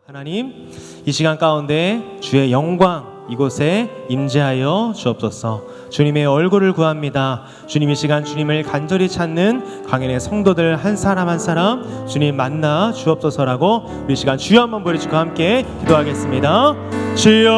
하나님, 이 시간 가운데 주의 영광 이곳에 임재하여 주옵소서. 주님의 얼굴을 구합니다. 주님, 이 시간 주님을 간절히 찾는 광연의 성도들 한 사람 한 사람 주님 만나 주옵소서라고 우리 이 시간 주여 한번 부르시고 함께 기도하겠습니다. 주여,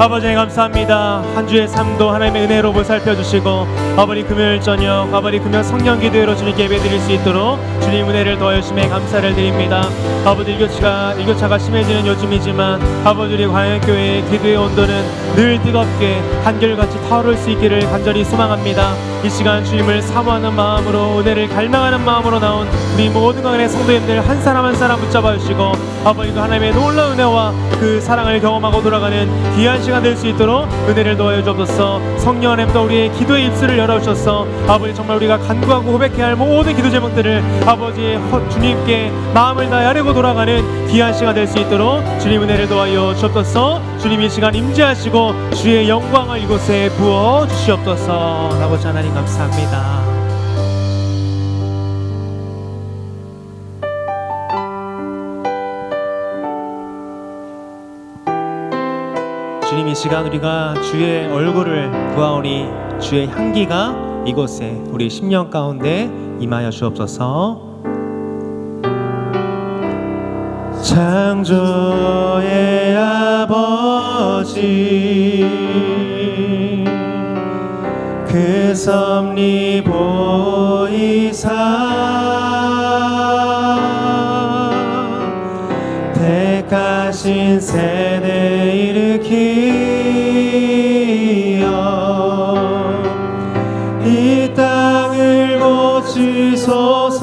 아버지 감사합니다. 한 주의 삶도 하나님의 은혜로 보살펴주시고 아버지 금요일 저녁 아버지 금요 성령 기도회로 주님께 예배드릴 수 있도록 주님 은혜를 더하여 주심에 감사를 드립니다. 아버지 일교차가 심해지는 요즘이지만 아버지 우리 광양교회의 기도의 온도는 늘 뜨겁게 한결같이 타오를 수 있기를 간절히 소망합니다. 이 시간 주님을 사모하는 마음으로 은혜를 갈망하는 마음으로 나온 우리 모든 광양의 성도님들 한 사람 한 사람 붙잡아 주시고 아버지 그 하나님의 놀라운 은혜와 그 사랑을 경험하고 돌아가는 귀한 시간 될 수 있도록 은혜를 더하여 주옵소서. 성령 하나님도 우리의 기도의 입술을 열어주셔서 아버지 정말 우리가 간구하고 고백해야 할 모든 기도 제목들을 아버지 주님께 마음을 다해 아뢰고 돌아가는 귀한 시간 될 수 있도록 주님 은혜를 더하여 주옵소서. 주님 이 시간 임재하시고 주의 영광을 이곳에 부어 주시옵소서. 아버지 하나님 감사합니다. 주님 이 시간 우리가 주의 얼굴을 구하오니 주의 향기가 이곳에 우리 심령 가운데 임하여 주옵소서. 창조의 아버지 그 섭리 보이사 택하신 세대 일으키어 이 땅을 고치소서.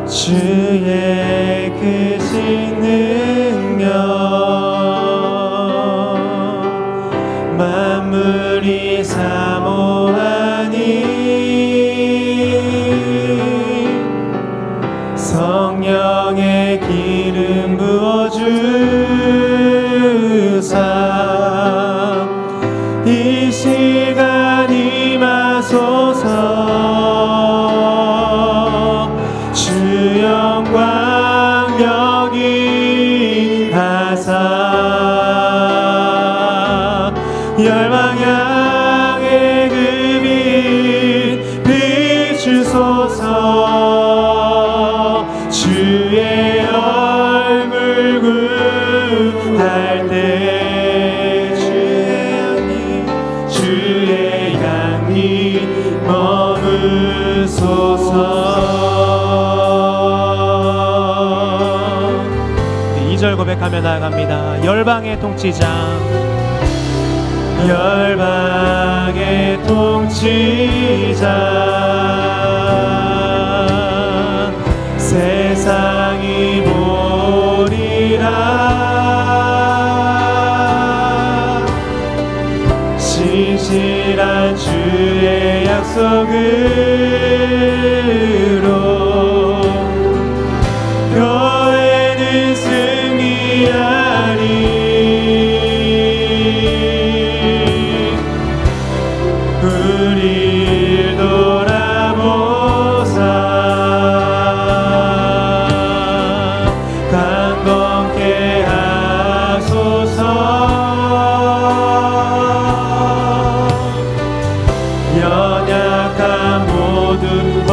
주의 크신 능력 만물이 사모하니 성령의 기름 부어주사 이 시간 임하소서. 주 영광 여기 하사 열방 향해 그 빛 비추소서. 주의 얼굴 구할 때 주의 향기 머무소서. 2절 고백하며 나아갑니다. 열방의 통치자 열방의 통치자 세상이 보리라. 신실한 주의 약속으로 교회는 승리하리. 우리를 돌아보사 강건케 하소서. 연약한 모든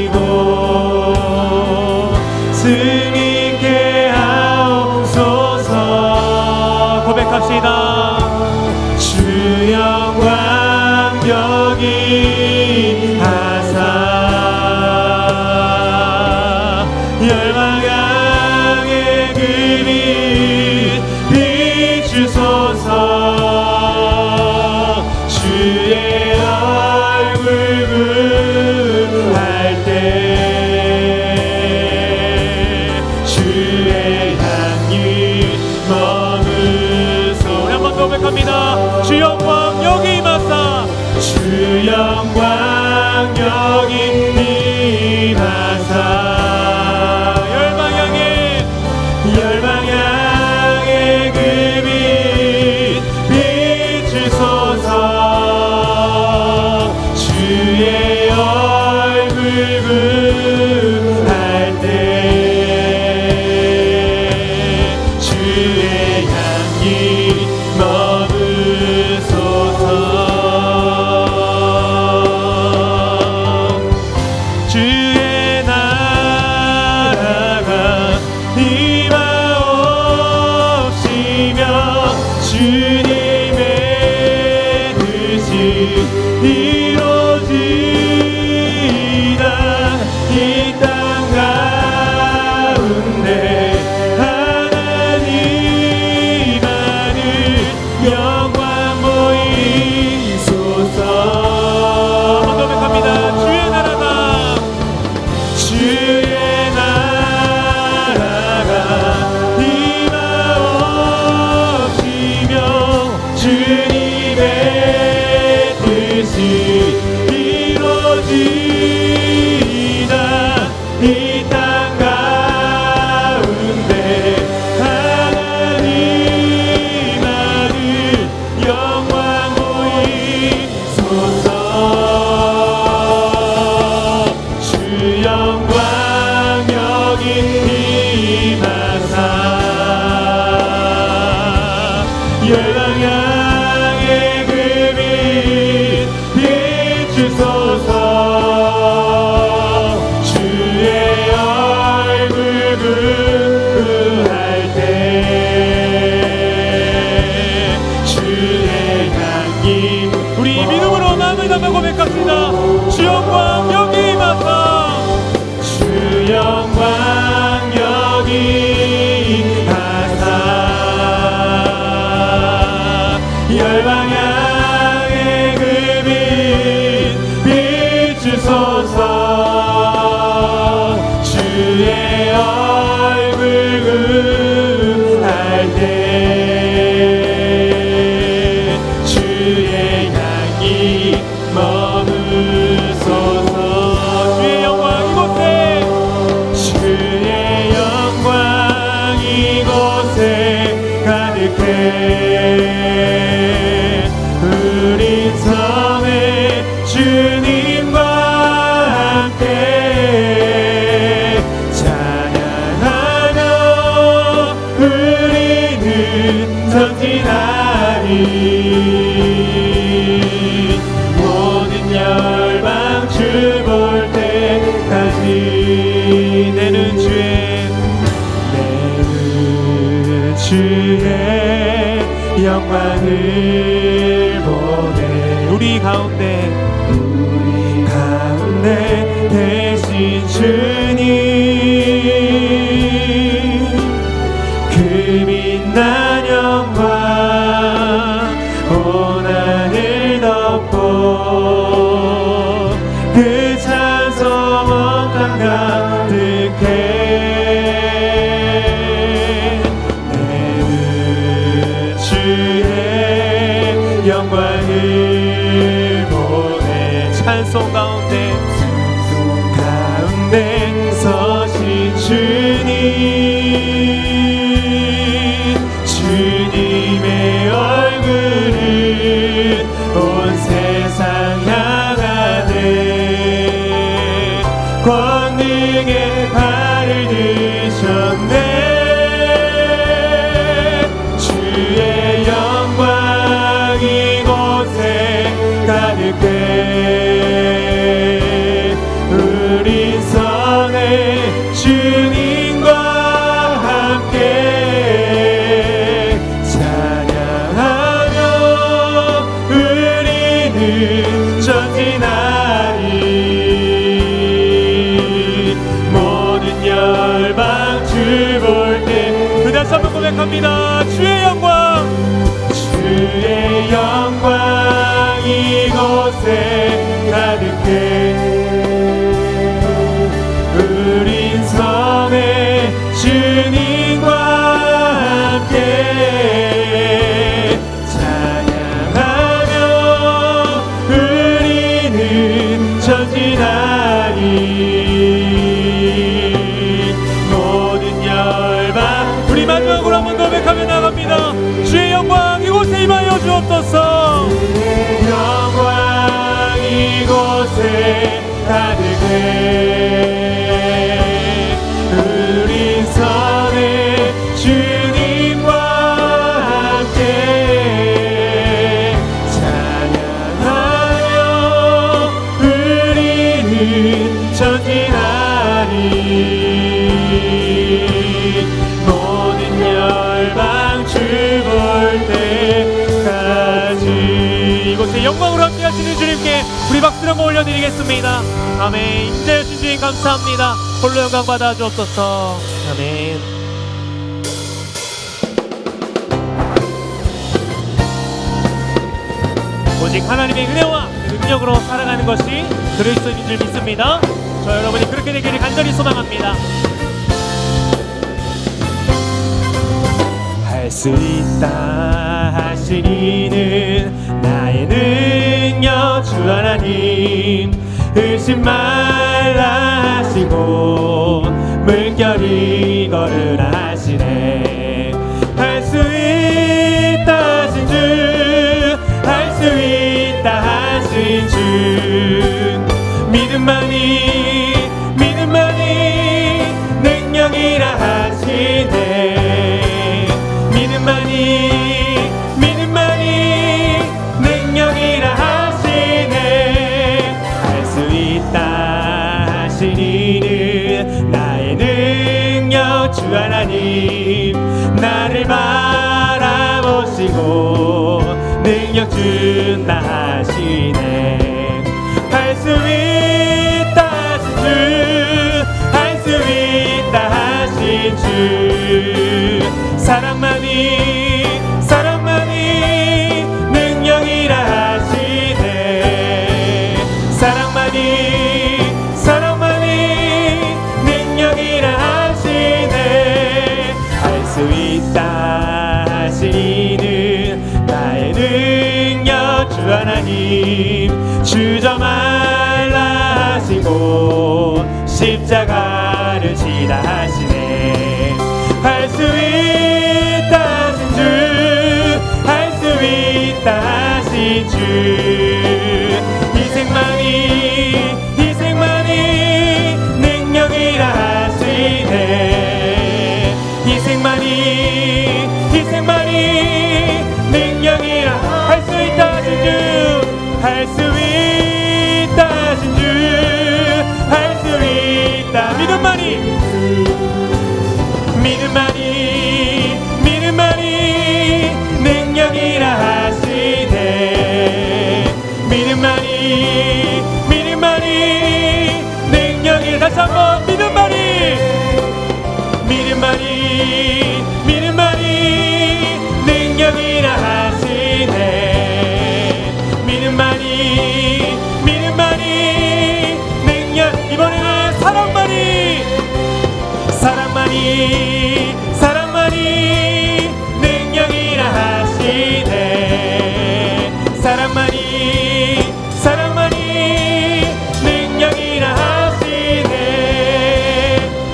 벗어지고 승리케 하옵소서. 고백합시다. 주 영광 여기 하사 열방 향해 그 빛 비추소서. 주의 얼굴 구할 때 주의 향기 머무소. 우리 한번 더 고백합니다. 주 영광 여기 임하사 주 영광 여기 임하사 열방 향해 그 빛 비추소서. 주님의 뜻이 이루어지다. 이 땅 가운데 하나님만을 영광 보이소서. 한번 더 고백합니다. 주의 나라가 임하옵시며 주님의 뜻이 이루어지다. 이 땅 가운데 하나님만을 영광 보이소서. 주 영광 여기 임하사 열방 향해 그 빛 비추소서. 주의 얼굴 구할 때 주의 향기. 우리 믿음으로 마음을 담아 고백합시다. 주 영광 여기 임하사 주 영광 여기 임하사 열방 향해 그 빛 비추소서. 주의 얼굴 구할 때 주의 향기 머무소서. 주의 영광 이곳에 주의 영광 이곳에 가득해 우리 섬에 주님과 함께 찬양하며 우리는 전진하리. 모든 열방 주 볼 때까지 내는 주의 영광을 보내. 우리 가운데 대신 주님 그 빛난 영광 온 하늘 덮고 그 찬송 온 땅 가득해 영광을 보내. 찬송 가운데 서신 주님 주님의 얼굴은 온 세상 향하네. 권능의 발을 드셨네. 주의 영광 이곳에 가득해 우리 성에 주님과 함께 찬양하며 우리는 전진하리. 모든 열방 주 볼 때 그다시 한번 고백합니다. 주의 영광 이곳에 가득해 우린 섬에 주님과 함께 찬양하며 우리는 전진하리. 모든 열방 우리 마지막으로 한번 고백하며 나갑니다. 영광으로 함께 하시는 주님께 우리 박수 한번 올려드리겠습니다. 아멘. 임재하신 주님 감사합니다. 홀로 영광 받아 주옵소서. 아멘. 오직 하나님의 은혜와 능력으로 살아가는 것이 그리스도인 줄 믿습니다. 저 여러분이 그렇게 되기를 간절히 소망합니다. 할 수 있다 하시니는 나의 능력 주 하나님, 의심 말라 하시고 물결이 걸으라 하시네. 할 수 있다 하신 주, 할 수 있다 하신 주, 믿음만이 능력이라 하시네. 믿음만이 능력이라 하시네. 할 수 있다 하시니는 나의 능력 주 하나님, 나를 바라보시고 능력 준다 하시네. 할 수 있다 하신 주, 할 수 있다 하신 주, 사랑만이 능력이라 하시네. 사랑만이 능력이라 하시네. 할 수 있다 하시니는 나의 능력 주 하나님, 주저 말라 하시고 십자가를 지라 하시네. 할 수 있다 하신 주, 할 수 있다 하신 주, 희생만이 능력이라 하시네. 희생만이 능력이라. 할 수 있다 하신 주, 할 수 있다 하신 주, 할 수 있다. 믿음만이 능력이라 하시네. 믿음만이 능력이라. 다시 한번 믿음만이 능력이라 하시네. 믿음만이 능력. 이번에는 사랑만이 능력이라 하시네. 사랑만이 능력이라 하시네.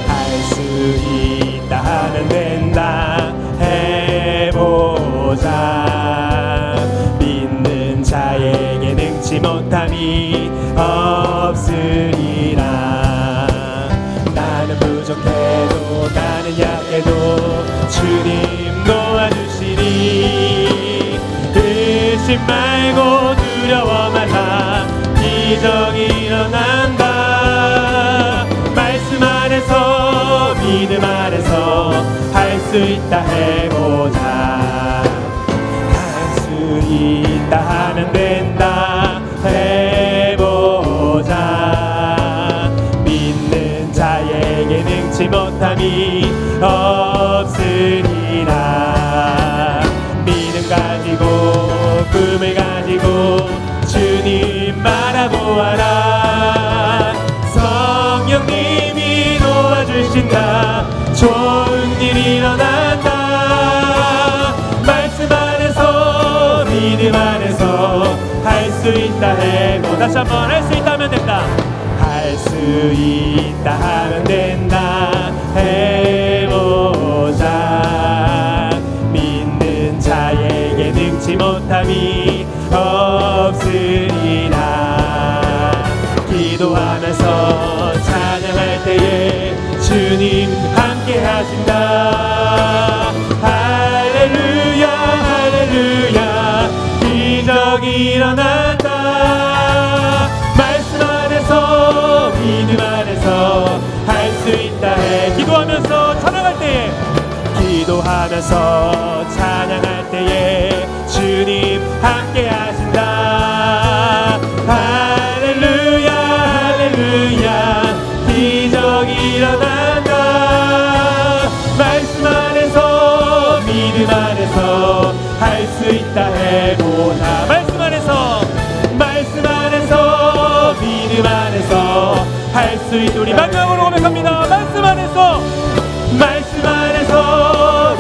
할 수 있다 하면 된다 해보자. 믿는 자에게 능치 못함이 없으리라. 나는 부족해도 나는 약해도 주님 도와주시니. 의심 말고 두려워 말라. 기적이 일어난다. 말씀 안에서 믿음 안에서 할 수 있다 해보자. 할 수 있다 하면 된다 해보자. 믿는 자에게 능치 못함이 없으리라. 믿음 가지고 꿈을 가지고 주님 바라보아라. 성령님이 도와주신다. 좋은 일이 일어난다. 말씀 안에서 믿음 안에서 할 수 있다 해보. 다시 한번 할 수 있다면 된다. 할 수 있다 하면 된다 해보자. 믿는 자에게 능치 못함이 없으리라. 기도하면서 찬양할 때에 주님 함께 하신다. 할렐루야 할렐루야. 기적이 일어난다. 말씀 안에서 믿음 안에서 할 수 있다 해. 기도하면서 찬양할 때에 주님 함께 하신다. 있도록 우리 마지막으로 고백합니다. 말씀 안에서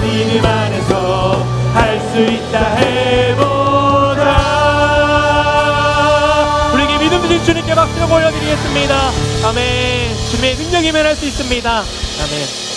믿음 안에서 할 수 있다 해보자. 우리에게 믿음 주신 주님께 박수를 보여드리겠습니다. 아멘. 주님의 능력이면 할 수 있습니다. 아멘.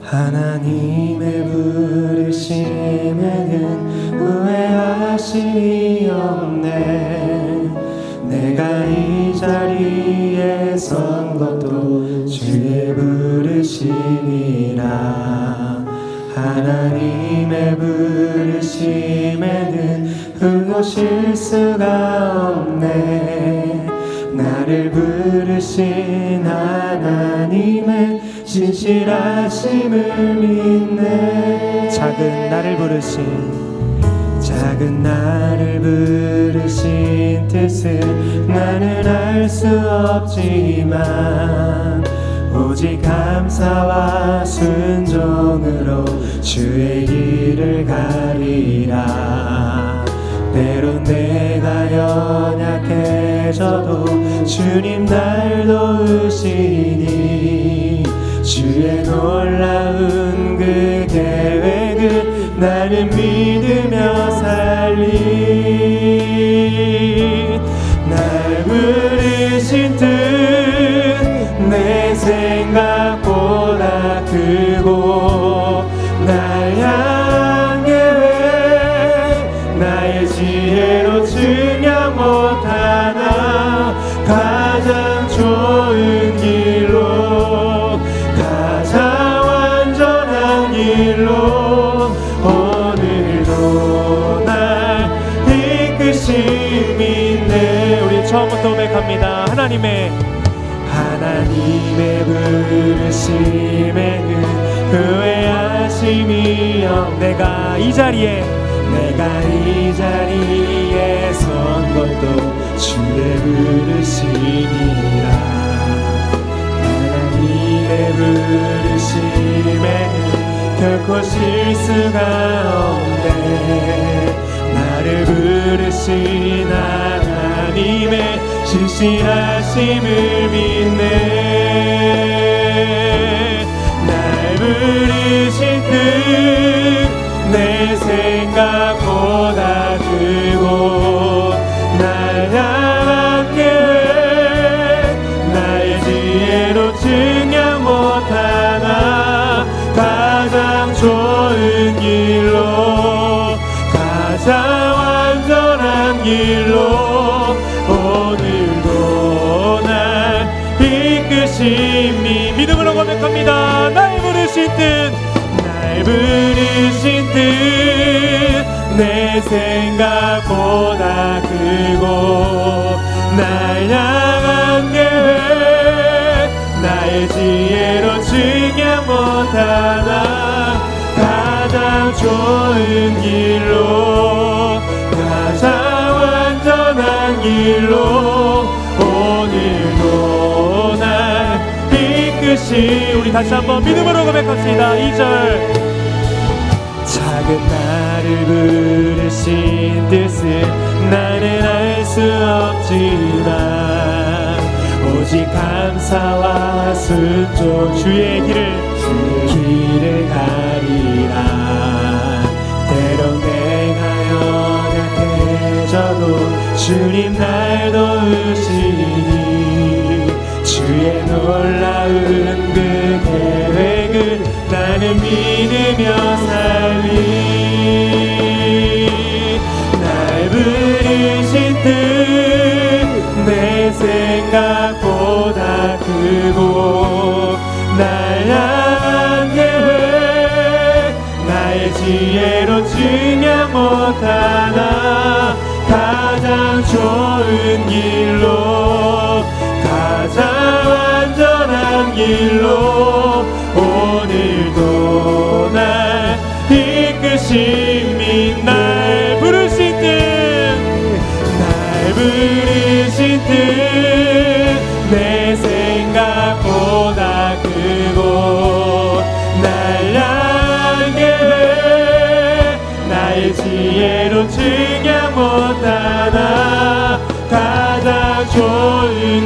하나님의 부르심에는 후회하심이 없네. 내가 이 자리에 선 것도 주의 부르심이라. 하나님의 부르심에는 흠도 실수가 없네. 나를 부르신 하나님의 신실하심을 믿네. 작은 나를 부르신 뜻을 나는 알 수 없지만 오직 감사와 순종으로 주의 길을 가리라. 때론 내가 연약해져도 주님 날 도우시니 주의 놀라운 그 계획을 나는 믿으며 살리. 날 부르신 뜻 내 생각보다 크고 날 향한 계획 나의 지혜로 증명 못하나 가장 좋은 길로 가장 완전한 길로 오늘도 날 이끄심이 있네. 우리 처음부터 고백합니다. 하나님의 부르심에는 후회하심이 없네. 내가 이 자리에 선 것도 주의 부르심이라. 하나님의 부르심에는 결코 실수가 없네. 나를 부르신 하나님의 신실하심을 믿네. 날 부르신 뜻 내 생각보다 크고 날 향한 계획 나의 지혜로 증명 못하나 가장 좋은 길로 가장 완전한 길로 오늘도 날 이끄심이. 믿음으로 고백합니다. 날 부르신 뜻 내 생각보다 크고 날 향한 계획 나의 지혜로 증명 못하나 가장 좋은 길로 가장 완전한 길로 오늘도 날 이끄시. 우리 다시 한번 믿음으로 고백합시다. 2절 작은 나를 부르신 뜻을 나는 알 수 없지만 오직 감사와 순종 주의 길을 가리라. 때론 내가 연약해져도 주님 날 도우시니 주의 놀라운 그 계획을 나는 믿으며 살리. 날 부르신 뜻 내 생각보다 크고 날 향한 계획 나의 지혜로 증명 못하나 가장 좋은 길로 가장 완전한 길로 오늘도 날 이끌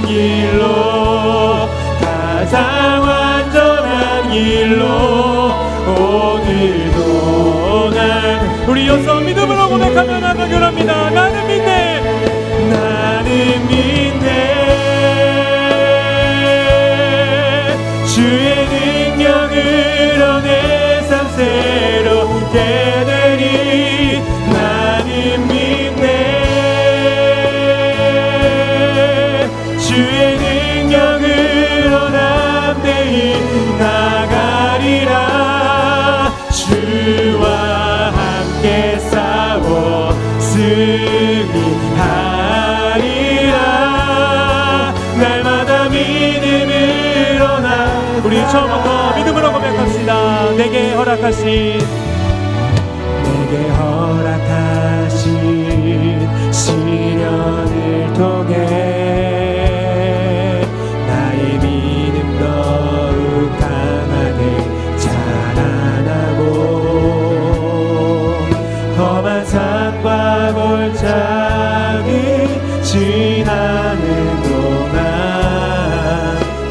길로 가장 완전한 길로 오늘도 난 우리 여서 믿음으로 고백하며 나가기를 합니다. 나는 믿네. 나는 믿네 주의 능력으로 내 삶 새롭게 되리 나는 믿네 주의 능력으로 담대히 나가리라 주와 함께 싸워 승리하리라 날마다 믿음으로 나 우리 처음부터 믿음으로 고백합시다. 내게 허락하신 시련을 통해 나의 믿음 더욱 강하게 자라나고 험한 산과 골짜기 지나는 동안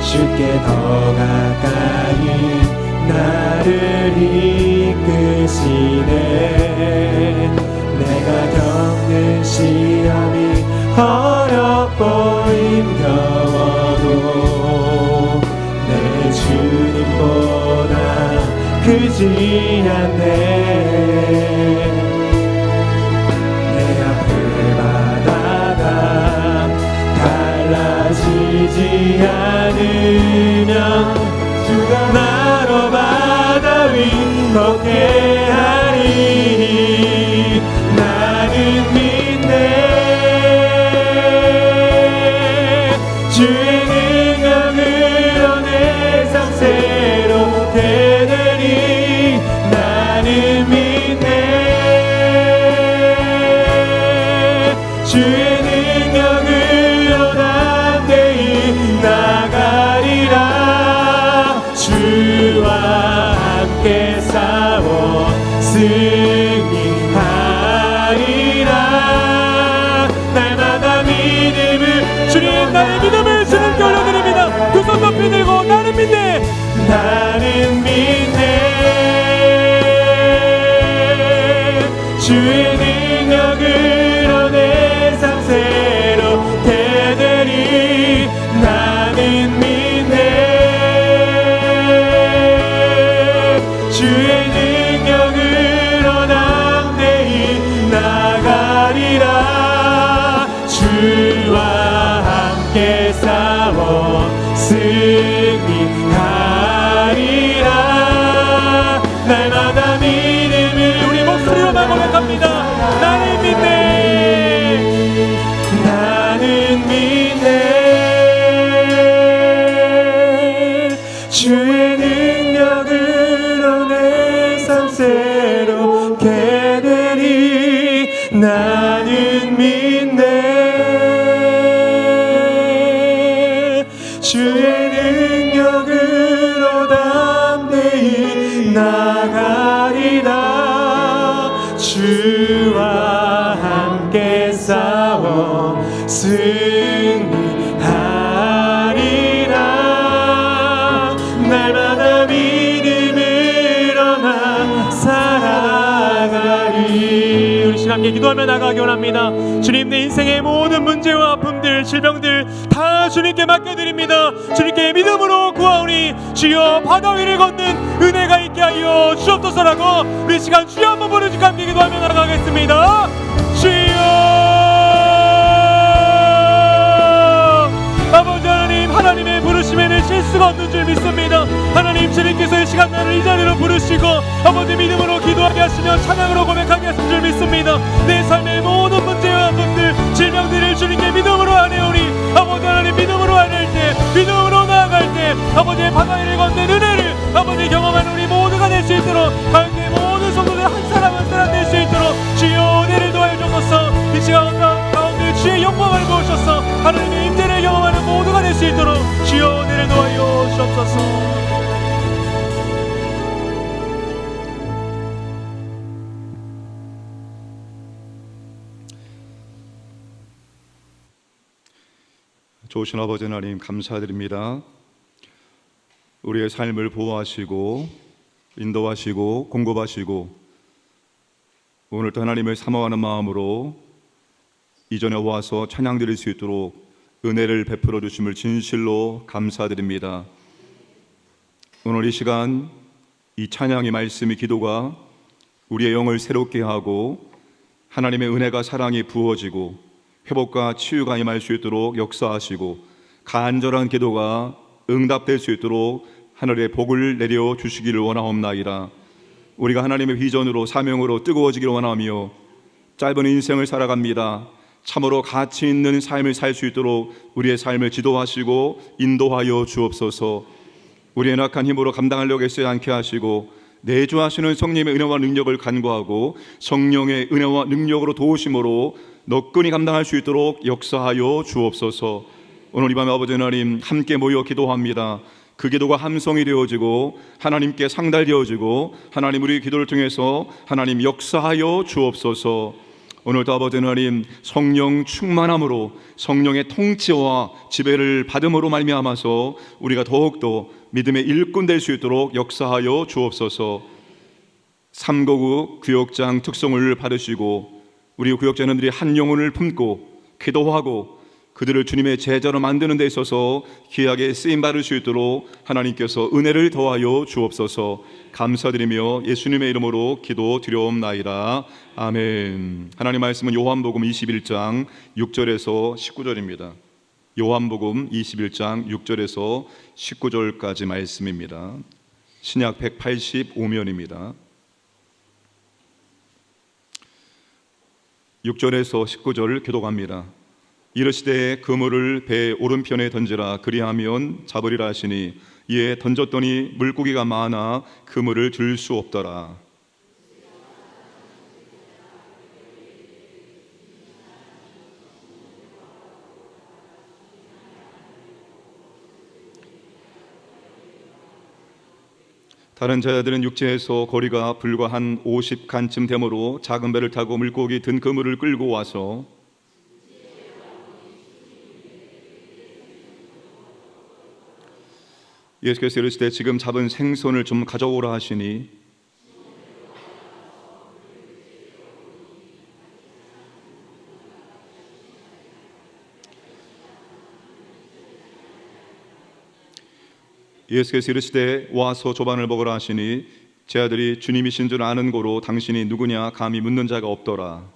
주께 더 가까이 나를 이끄시네 내가 겪는 시험이 어렵고 힘겨워도 내 주님보다 크지 않네 내 앞을 바다가 갈라지지 않으면 주가 나로 바다 위 걷게 하리 나는 믿네 주의 능력으로 내 삶 새롭게 되리 나는 믿네 주의 능력으로 담대히 나가리라 주와 함께 싸워 승리하리라 날마다 믿음을 주님 나의 믿음을 주님께 올려드립니다. 두 손 높이 들고 나는 믿네. 나는 믿네 주의 능력으로 내 삶 새롭게 되리 나는 믿네 주의 능력으로 담대히 나가리라 주와 함께 싸워 승리하리라 날마다 믿음을 우리 목소리로만 고백합니다. 나는 믿네. 나는 믿네 주의 능력으로 내 삶 새롭게 되리 나는 믿네 주의 능력으로 담대히 나가리라 주와 함께 싸워 승리하리라 날마다 믿음으로 나 살아가리 우리 시간 함께 기도하며 나가기 원합니다. 주님 내 인생의 모든 문제와 아픔들 질병들 다 주님께 맡겨드립니다. 주님께 믿음으로 구하오니 주여 바다 위를 걷는 은혜가 있게 하여 주옵소서라고 우리 시간 주여 한번 부르짖고 함께 기도하며 나가겠습니다. 주여 아버지 하나님 하나님의 부르심에는 실수가 없는 줄 믿습니다. 하나님 주님께서 이 시간 나를 이 자리로 부르시고 아버지 믿음으로 기도하게 하시며 찬양으로 고백하게 하신 줄 믿습니다. 내 삶의 모든 문제와 아픔들 질병들을 주님께 믿음으로 아뢰오니 아버지 하나님 믿음으로 아뢰을 때 믿음으로 나아갈 때 아버지의 바다를 걷는 은혜를 아버지 경험하는 우리 모두가 될 수 있도록 가운데 모든 성도들 한 사람 한 사람 될 수 있도록 주여 은혜를 도와여 주옵소서. 이 시간 가운데 주의 영광을 부으셔서 하나님의 임재를 경험하는 모두가 될 수 있도록 주여 은혜를 도와여 주옵소서. 좋으신 아버지 하나님 감사드립니다. 우리의 삶을 보호하시고 인도하시고 공급하시고 오늘도 하나님을 사모하는 마음으로 이전에 와서 찬양 드릴 수 있도록 은혜를 베풀어 주심을 진실로 감사드립니다. 오늘 이 시간 이 찬양의 말씀이 기도가 우리의 영을 새롭게 하고 하나님의 은혜가 사랑이 부어지고 회복과 치유가 임할 수 있도록 역사하시고 간절한 기도가 응답될 수 있도록 하늘의 복을 내려 주시기를 원하옵나이다. 우리가 하나님의 비전으로 사명으로 뜨거워지기를 원하며 짧은 인생을 살아갑니다. 참으로 가치 있는 삶을 살 수 있도록 우리의 삶을 지도하시고 인도하여 주옵소서. 우리의 낙한 힘으로 감당하려고 애쓰지 않게 하시고 내주하시는 성령의 은혜와 능력을 간구하고 성령의 은혜와 능력으로 도우심으로 너끈히 감당할 수 있도록 역사하여 주옵소서. 오늘 이 밤에 아버지 하나님 함께 모여 기도합니다. 그 기도가 함성이 되어지고 하나님께 상달되어지고 하나님 우리 기도를 통해서 하나님 역사하여 주옵소서. 오늘도 아버지 하나님 성령 충만함으로 성령의 통치와 지배를 받음으로 말미암아서 우리가 더욱더 믿음의 일꾼 될 수 있도록 역사하여 주옵소서. 삼거구 구역장 특성을 받으시고 우리 구역자님들이 한 영혼을 품고 기도하고 그들을 주님의 제자로 만드는 데 있어서 귀하게 쓰임받을 수 있도록 하나님께서 은혜를 더하여 주옵소서. 감사드리며 예수님의 이름으로 기도드려옵나이다. 아멘. 하나님 말씀은 요한복음 21장 6절에서 19절입니다. 요한복음 21장 6절에서 19절까지 말씀입니다. 신약 185면입니다. 6절에서 19절 교독합니다. 이르시되 그물을 배 오른편에 던지라 그리하면 잡으리라 하시니 이에 던졌더니 물고기가 많아 그물을 들 수 없더라. 다른 제자들은 육지에서 거리가 불과 한 50칸쯤 되므로 작은 배를 타고 물고기 든 그물을 끌고 와서 예수께서 이르시되 지금 잡은 생선을 좀 가져오라 하시니 예수께서 이르시되 와서 조반을 먹으라 하시니 제 아들이 주님이신 줄 아는 고로 당신이 누구냐 감히 묻는 자가 없더라.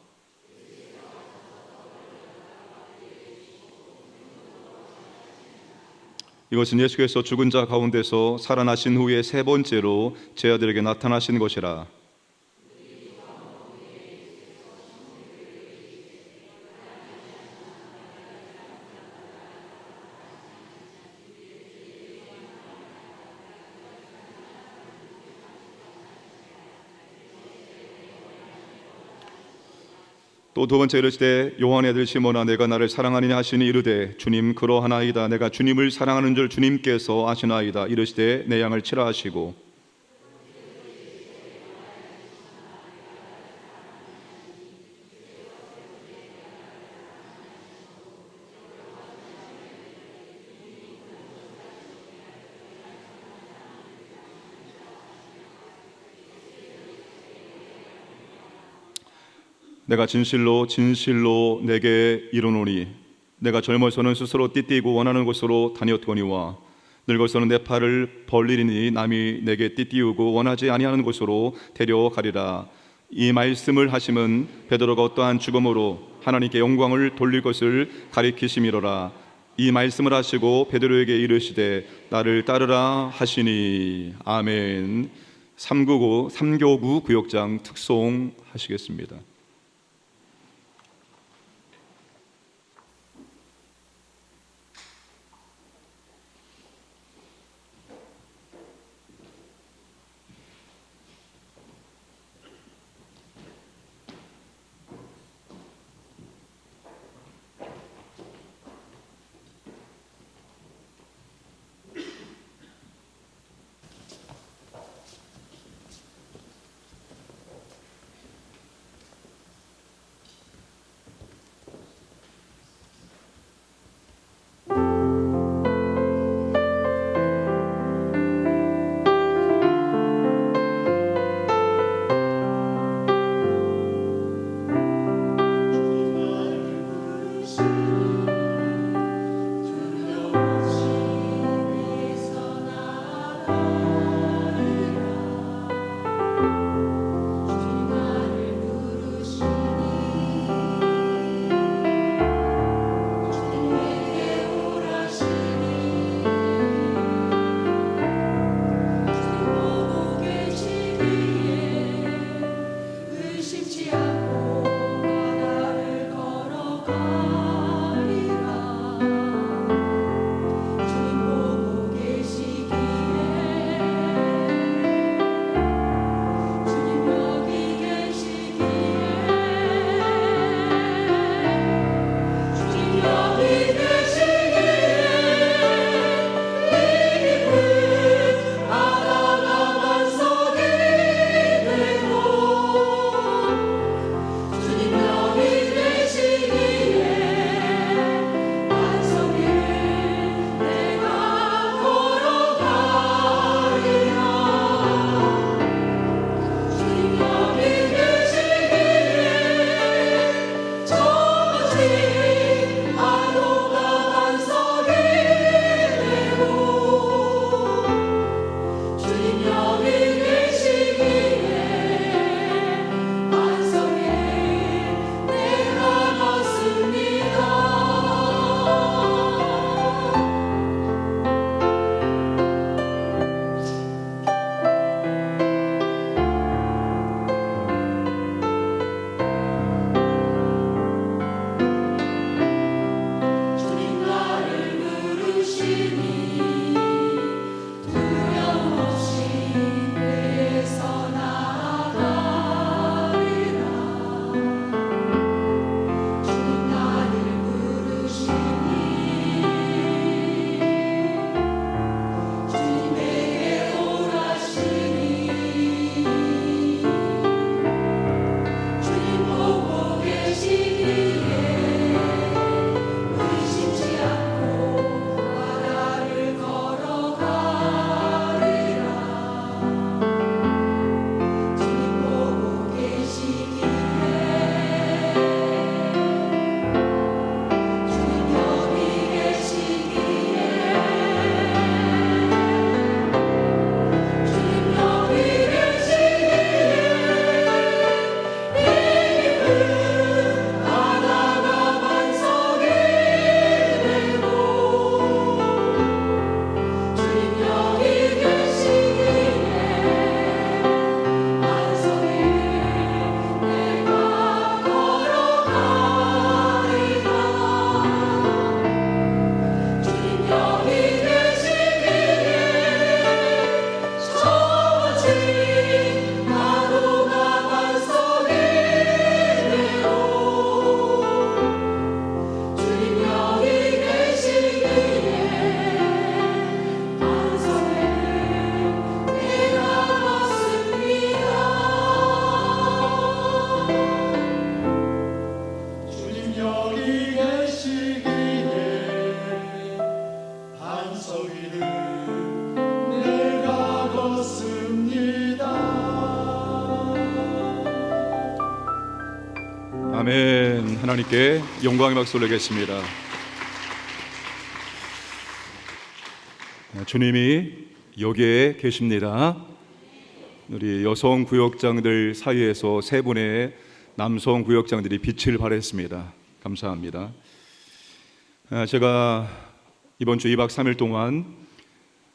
이것은 예수께서 죽은 자 가운데서 살아나신 후에 세 번째로 제 아들에게 나타나신 것이라. 또 두 번째 이르시되 요한의 아들 시몬아 내가 나를 사랑하느냐 하시니 이르되 주님 그러하나이다. 내가 주님을 사랑하는 줄 주님께서 아시나이다. 이르시되 내 양을 치라 하시고 내가 진실로 진실로 내게 이르노니 내가 젊어서는 스스로 띠띠고 원하는 곳으로 다녔거니와 늙어서는 내 팔을 벌리리니 남이 내게 띠띠우고 원하지 아니하는 곳으로 데려가리라. 이 말씀을 하심은 베드로가 어떠한 죽음으로 하나님께 영광을 돌릴 것을 가리키심이로라. 이 말씀을 하시고 베드로에게 이르시되 나를 따르라 하시니. 아멘. 3교구 구역장 특송 하시겠습니다. 아멘. 하나님께 영광의 박수 올리겠습니다. 주님이 여기에 계십니다. 우리 여성 구역장들 사이에서 세 분의 남성 구역장들이 빛을 발했습니다. 감사합니다. 제가 이번 주 2박 3일 동안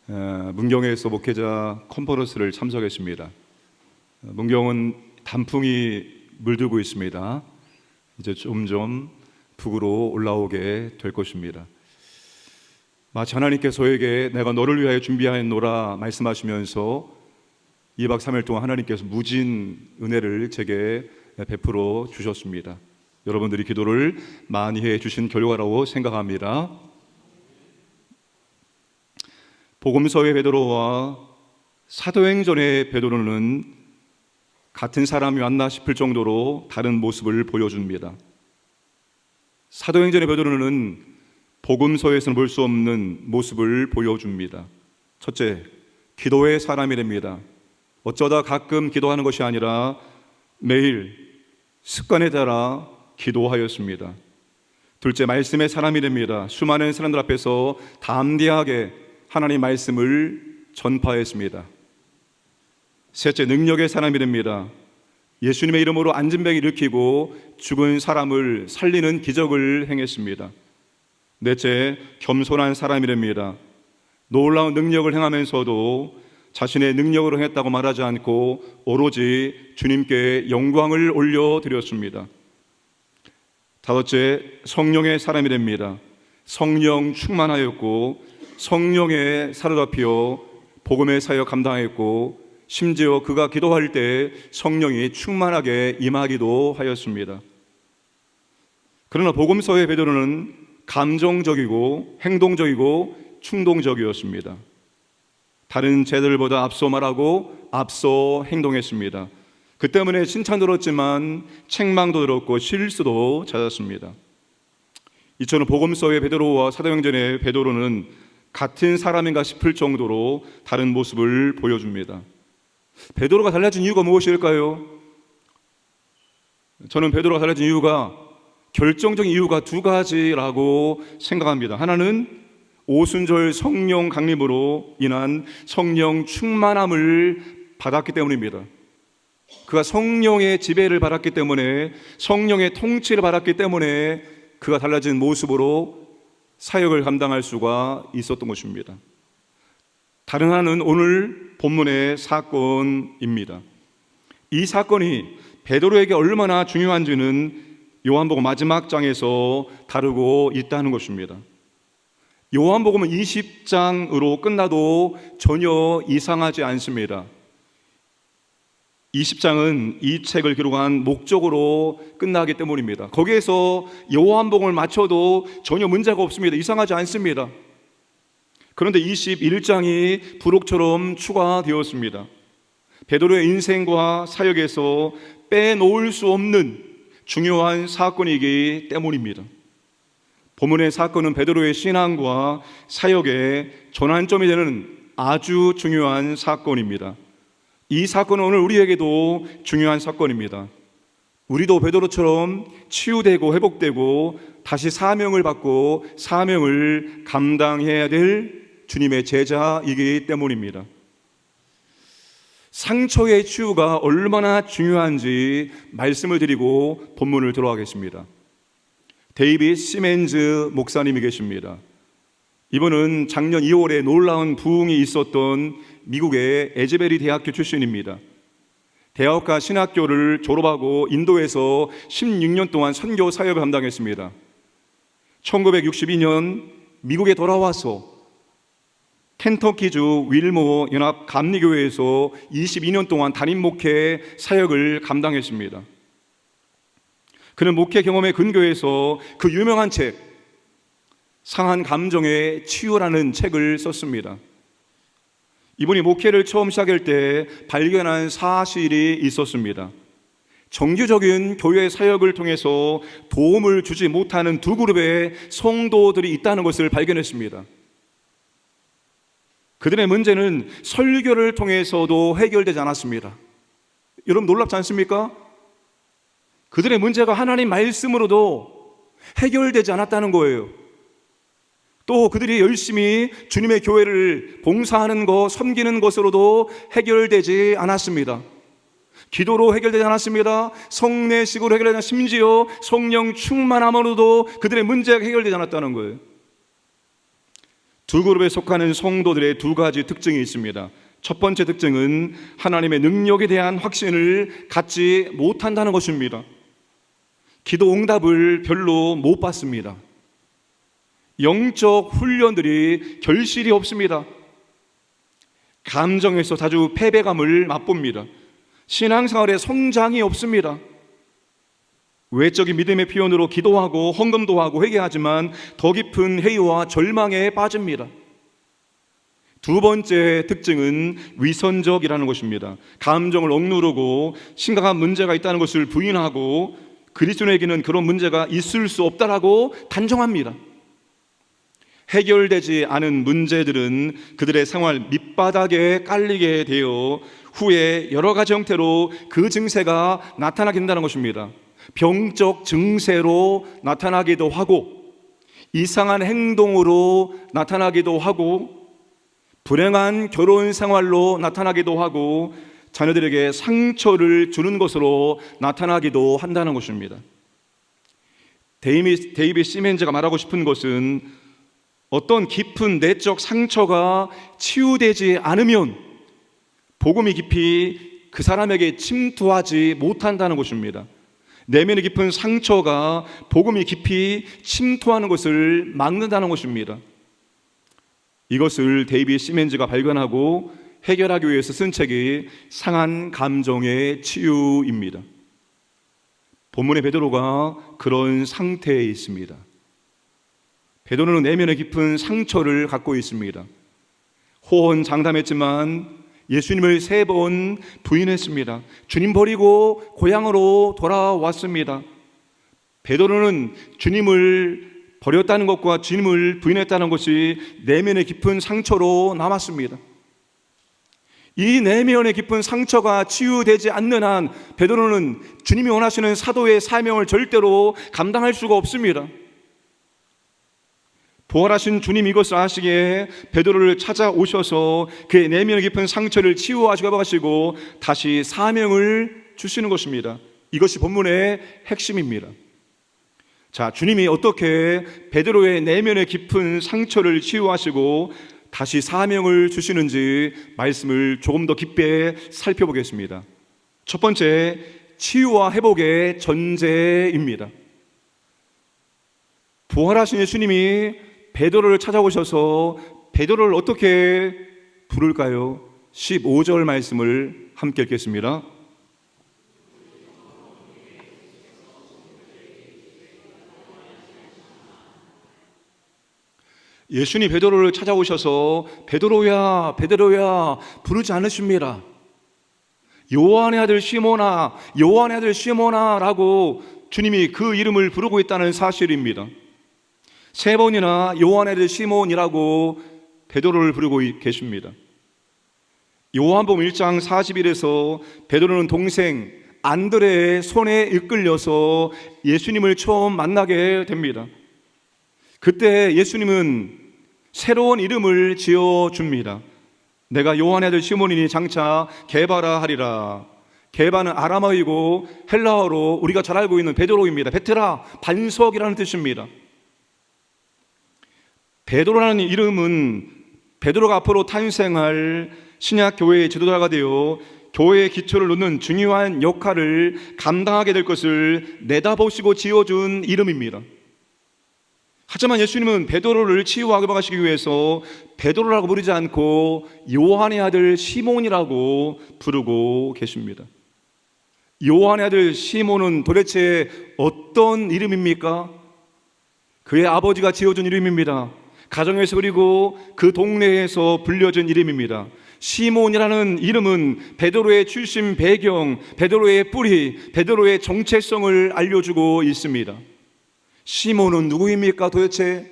문경에서 목회자 컨퍼런스를 참석했습니다. 문경은 단풍이 물들고 있습니다. 이제 점점 북으로 올라오게 될 것입니다. 마치 하나님께서 저에게 내가 너를 위하여 준비하였노라 말씀하시면서 2박 3일 동안 하나님께서 무진 은혜를 제게 베풀어 주셨습니다. 여러분들이 기도를 많이 해 주신 결과라고 생각합니다. 복음서의 베드로와 사도행전의 베드로는 같은 사람이 왔나 싶을 정도로 다른 모습을 보여줍니다. 사도행전의 베드로는 복음서에서는 볼 수 없는 모습을 보여줍니다. 첫째, 기도의 사람이랍니다. 어쩌다 가끔 기도하는 것이 아니라 매일 습관에 따라 기도하였습니다. 둘째, 말씀의 사람이랍니다. 수많은 사람들 앞에서 담대하게 하나님의 말씀을 전파했습니다. 셋째, 능력의 사람이랍니다. 예수님의 이름으로 안진병을 일으키고 죽은 사람을 살리는 기적을 행했습니다. 넷째, 겸손한 사람이랍니다. 놀라운 능력을 행하면서도 자신의 능력으로 행했다고 말하지 않고 오로지 주님께 영광을 올려드렸습니다. 다섯째, 성령의 사람이랍니다. 성령 충만하였고 성령에 사로잡혀 복음의 사역 감당했고 심지어 그가 기도할 때 성령이 충만하게 임하기도 하였습니다. 그러나 복음서의 베드로는 감정적이고 행동적이고 충동적이었습니다. 다른 제자들보다 앞서 말하고 앞서 행동했습니다. 그 때문에 칭찬 들었지만 책망도 들었고 실수도 찾았습니다. 이처럼 복음서의 베드로와 사도행전의 베드로는 같은 사람인가 싶을 정도로 다른 모습을 보여줍니다. 베드로가 달라진 이유가 무엇일까요? 저는 베드로가 달라진 이유가 결정적인 이유가 두 가지라고 생각합니다. 하나는 오순절 성령 강림으로 인한 성령 충만함을 받았기 때문입니다. 그가 성령의 지배를 받았기 때문에 성령의 통치를 받았기 때문에 그가 달라진 모습으로 사역을 감당할 수가 있었던 것입니다. 다른 하나는 오늘 본문의 사건입니다. 이 사건이 베드로에게 얼마나 중요한지는 요한복음 마지막 장에서 다루고 있다는 것입니다. 요한복음은 20장으로 끝나도 전혀 이상하지 않습니다. 20장은 이 책을 기록한 목적으로 끝나기 때문입니다. 거기에서 요한복음을 맞춰도 전혀 문제가 없습니다. 이상하지 않습니다. 그런데 21장이 부록처럼 추가되었습니다. 베드로의 인생과 사역에서 빼놓을 수 없는 중요한 사건이기 때문입니다. 본문의 사건은 베드로의 신앙과 사역의 전환점이 되는 아주 중요한 사건입니다. 이 사건은 오늘 우리에게도 중요한 사건입니다. 우리도 베드로처럼 치유되고 회복되고 다시 사명을 받고 사명을 감당해야 될 주님의 제자이기 때문입니다. 상처의 치유가 얼마나 중요한지 말씀을 드리고 본문을 들어가겠습니다. 데이빗 시멘즈 목사님이 계십니다. 이분은 작년 2월에 놀라운 부흥이 있었던 미국의 에즈베리 대학교 출신입니다. 대학과 신학교를 졸업하고 인도에서 16년 동안 선교 사역을 감당했습니다. 1962년 미국에 돌아와서 켄터키주 윌모 연합 감리교회에서 22년 동안 담임 목회 사역을 감당했습니다. 그는 목회 경험의 근거에서 그 유명한 책 상한 감정의 치유라는 책을 썼습니다. 이분이 목회를 처음 시작할 때 발견한 사실이 있었습니다. 정규적인 교회 사역을 통해서 도움을 주지 못하는 두 그룹의 성도들이 있다는 것을 발견했습니다. 그들의 문제는 설교를 통해서도 해결되지 않았습니다. 여러분 놀랍지 않습니까? 그들의 문제가 하나님 말씀으로도 해결되지 않았다는 거예요. 또 그들이 열심히 주님의 교회를 봉사하는 것, 섬기는 것으로도 해결되지 않았습니다. 기도로 해결되지 않았습니다. 성례식으로 해결되지 않았습니다. 심지어 성령 충만함으로도 그들의 문제가 해결되지 않았다는 거예요. 두 그룹에 속하는 성도들의 두 가지 특징이 있습니다. 첫 번째 특징은 하나님의 능력에 대한 확신을 갖지 못한다는 것입니다. 기도 응답을 별로 못 받습니다. 영적 훈련들이 결실이 없습니다. 감정에서 자주 패배감을 맛봅니다. 신앙생활에 성장이 없습니다. 외적인 믿음의 표현으로 기도하고 헌금도 하고 회개하지만 더 깊은 회의와 절망에 빠집니다. 두 번째 특징은 위선적이라는 것입니다. 감정을 억누르고 심각한 문제가 있다는 것을 부인하고 그리스도인에게는 그런 문제가 있을 수 없다라고 단정합니다. 해결되지 않은 문제들은 그들의 생활 밑바닥에 깔리게 되어 후에 여러 가지 형태로 그 증세가 나타나게 된다는 것입니다. 병적 증세로 나타나기도 하고 이상한 행동으로 나타나기도 하고 불행한 결혼 생활로 나타나기도 하고 자녀들에게 상처를 주는 것으로 나타나기도 한다는 것입니다. 데이빗 시멘즈가 말하고 싶은 것은 어떤 깊은 내적 상처가 치유되지 않으면 복음이 깊이 그 사람에게 침투하지 못한다는 것입니다. 내면의 깊은 상처가 복음이 깊이 침투하는 것을 막는다는 것입니다. 이것을 데이빗 시멘즈가 발견하고 해결하기 위해서 쓴 책이 상한 감정의 치유입니다. 본문의 베드로가 그런 상태에 있습니다. 베드로는 내면의 깊은 상처를 갖고 있습니다. 호언장담했지만 예수님을 3번 부인했습니다. 주님 버리고 고향으로 돌아왔습니다. 베드로는 주님을 버렸다는 것과 주님을 부인했다는 것이 내면의 깊은 상처로 남았습니다. 이 내면의 깊은 상처가 치유되지 않는 한 베드로는 주님이 원하시는 사도의 사명을 절대로 감당할 수가 없습니다. 부활하신 주님 이것을 아시기에 베드로를 찾아오셔서 그의 내면의 깊은 상처를 치유하시고 다시 사명을 주시는 것입니다. 이것이 본문의 핵심입니다. 자, 주님이 어떻게 베드로의 내면의 깊은 상처를 치유하시고 다시 사명을 주시는지 말씀을 조금 더 깊게 살펴보겠습니다. 첫 번째, 치유와 회복의 전제입니다. 부활하신 예수님이 베드로를 찾아오셔서 베드로를 어떻게 부를까요? 15절 말씀을 함께 읽겠습니다. 예수님 베드로를 찾아오셔서 베드로야, 베드로야 부르지 않으십니다. 요한의 아들 시몬아, 요한의 아들 시몬아 라고 주님이 그 이름을 부르고 있다는 사실입니다. 3번이나 요한의 아들 시몬이라고 베드로를 부르고 계십니다. 요한복음 1장 40일에서 베드로는 동생 안드레의 손에 이끌려서 예수님을 처음 만나게 됩니다. 그때 예수님은 새로운 이름을 지어줍니다. 내가 요한의 아들 시몬이니 장차 게바라 하리라. 게바는 아람어이고 헬라어로 우리가 잘 알고 있는 베드로입니다. 베트라, 반석이라는 뜻입니다. 베드로라는 이름은 베드로가 앞으로 탄생할 신약 교회의 지도자가 되어 교회의 기초를 놓는 중요한 역할을 감당하게 될 것을 내다보시고 지어준 이름입니다. 하지만 예수님은 베드로를 치유하고 하시기 위해서 베드로라고 부르지 않고 요한의 아들 시몬이라고 부르고 계십니다. 요한의 아들 시몬은 도대체 어떤 이름입니까? 그의 아버지가 지어준 이름입니다. 가정에서 그리고 그 동네에서 불려진 이름입니다. 시몬이라는 이름은 베드로의 출신 배경, 베드로의 뿌리, 베드로의 정체성을 알려주고 있습니다. 시몬은 누구입니까 도대체?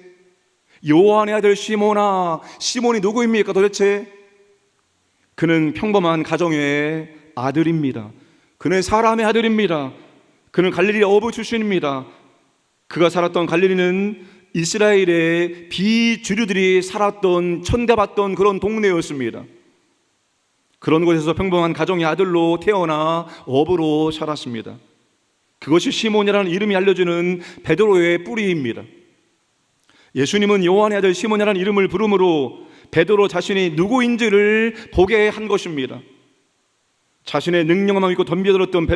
요한의 아들 시몬아, 시몬이 누구입니까 도대체? 그는 평범한 가정의 아들입니다. 그는 사람의 아들입니다. 그는 갈릴리 어부 출신입니다. 그가 살았던 갈릴리는 이스라엘의 비주류들이 살았던, 천대받던 그런 동네였습니다. 그런 곳에서 평범한 가정의 아들로 태어나 어부로 살았습니다. 그것이 시몬이라는 이름이 알려주는 베드로의 뿌리입니다. 예수님은 요한의 아들 시몬이라는 이름을 부름으로 베드로 자신이 누구인지를 보게 한 것입니다. 자신의 능력만 믿고 덤벼들었던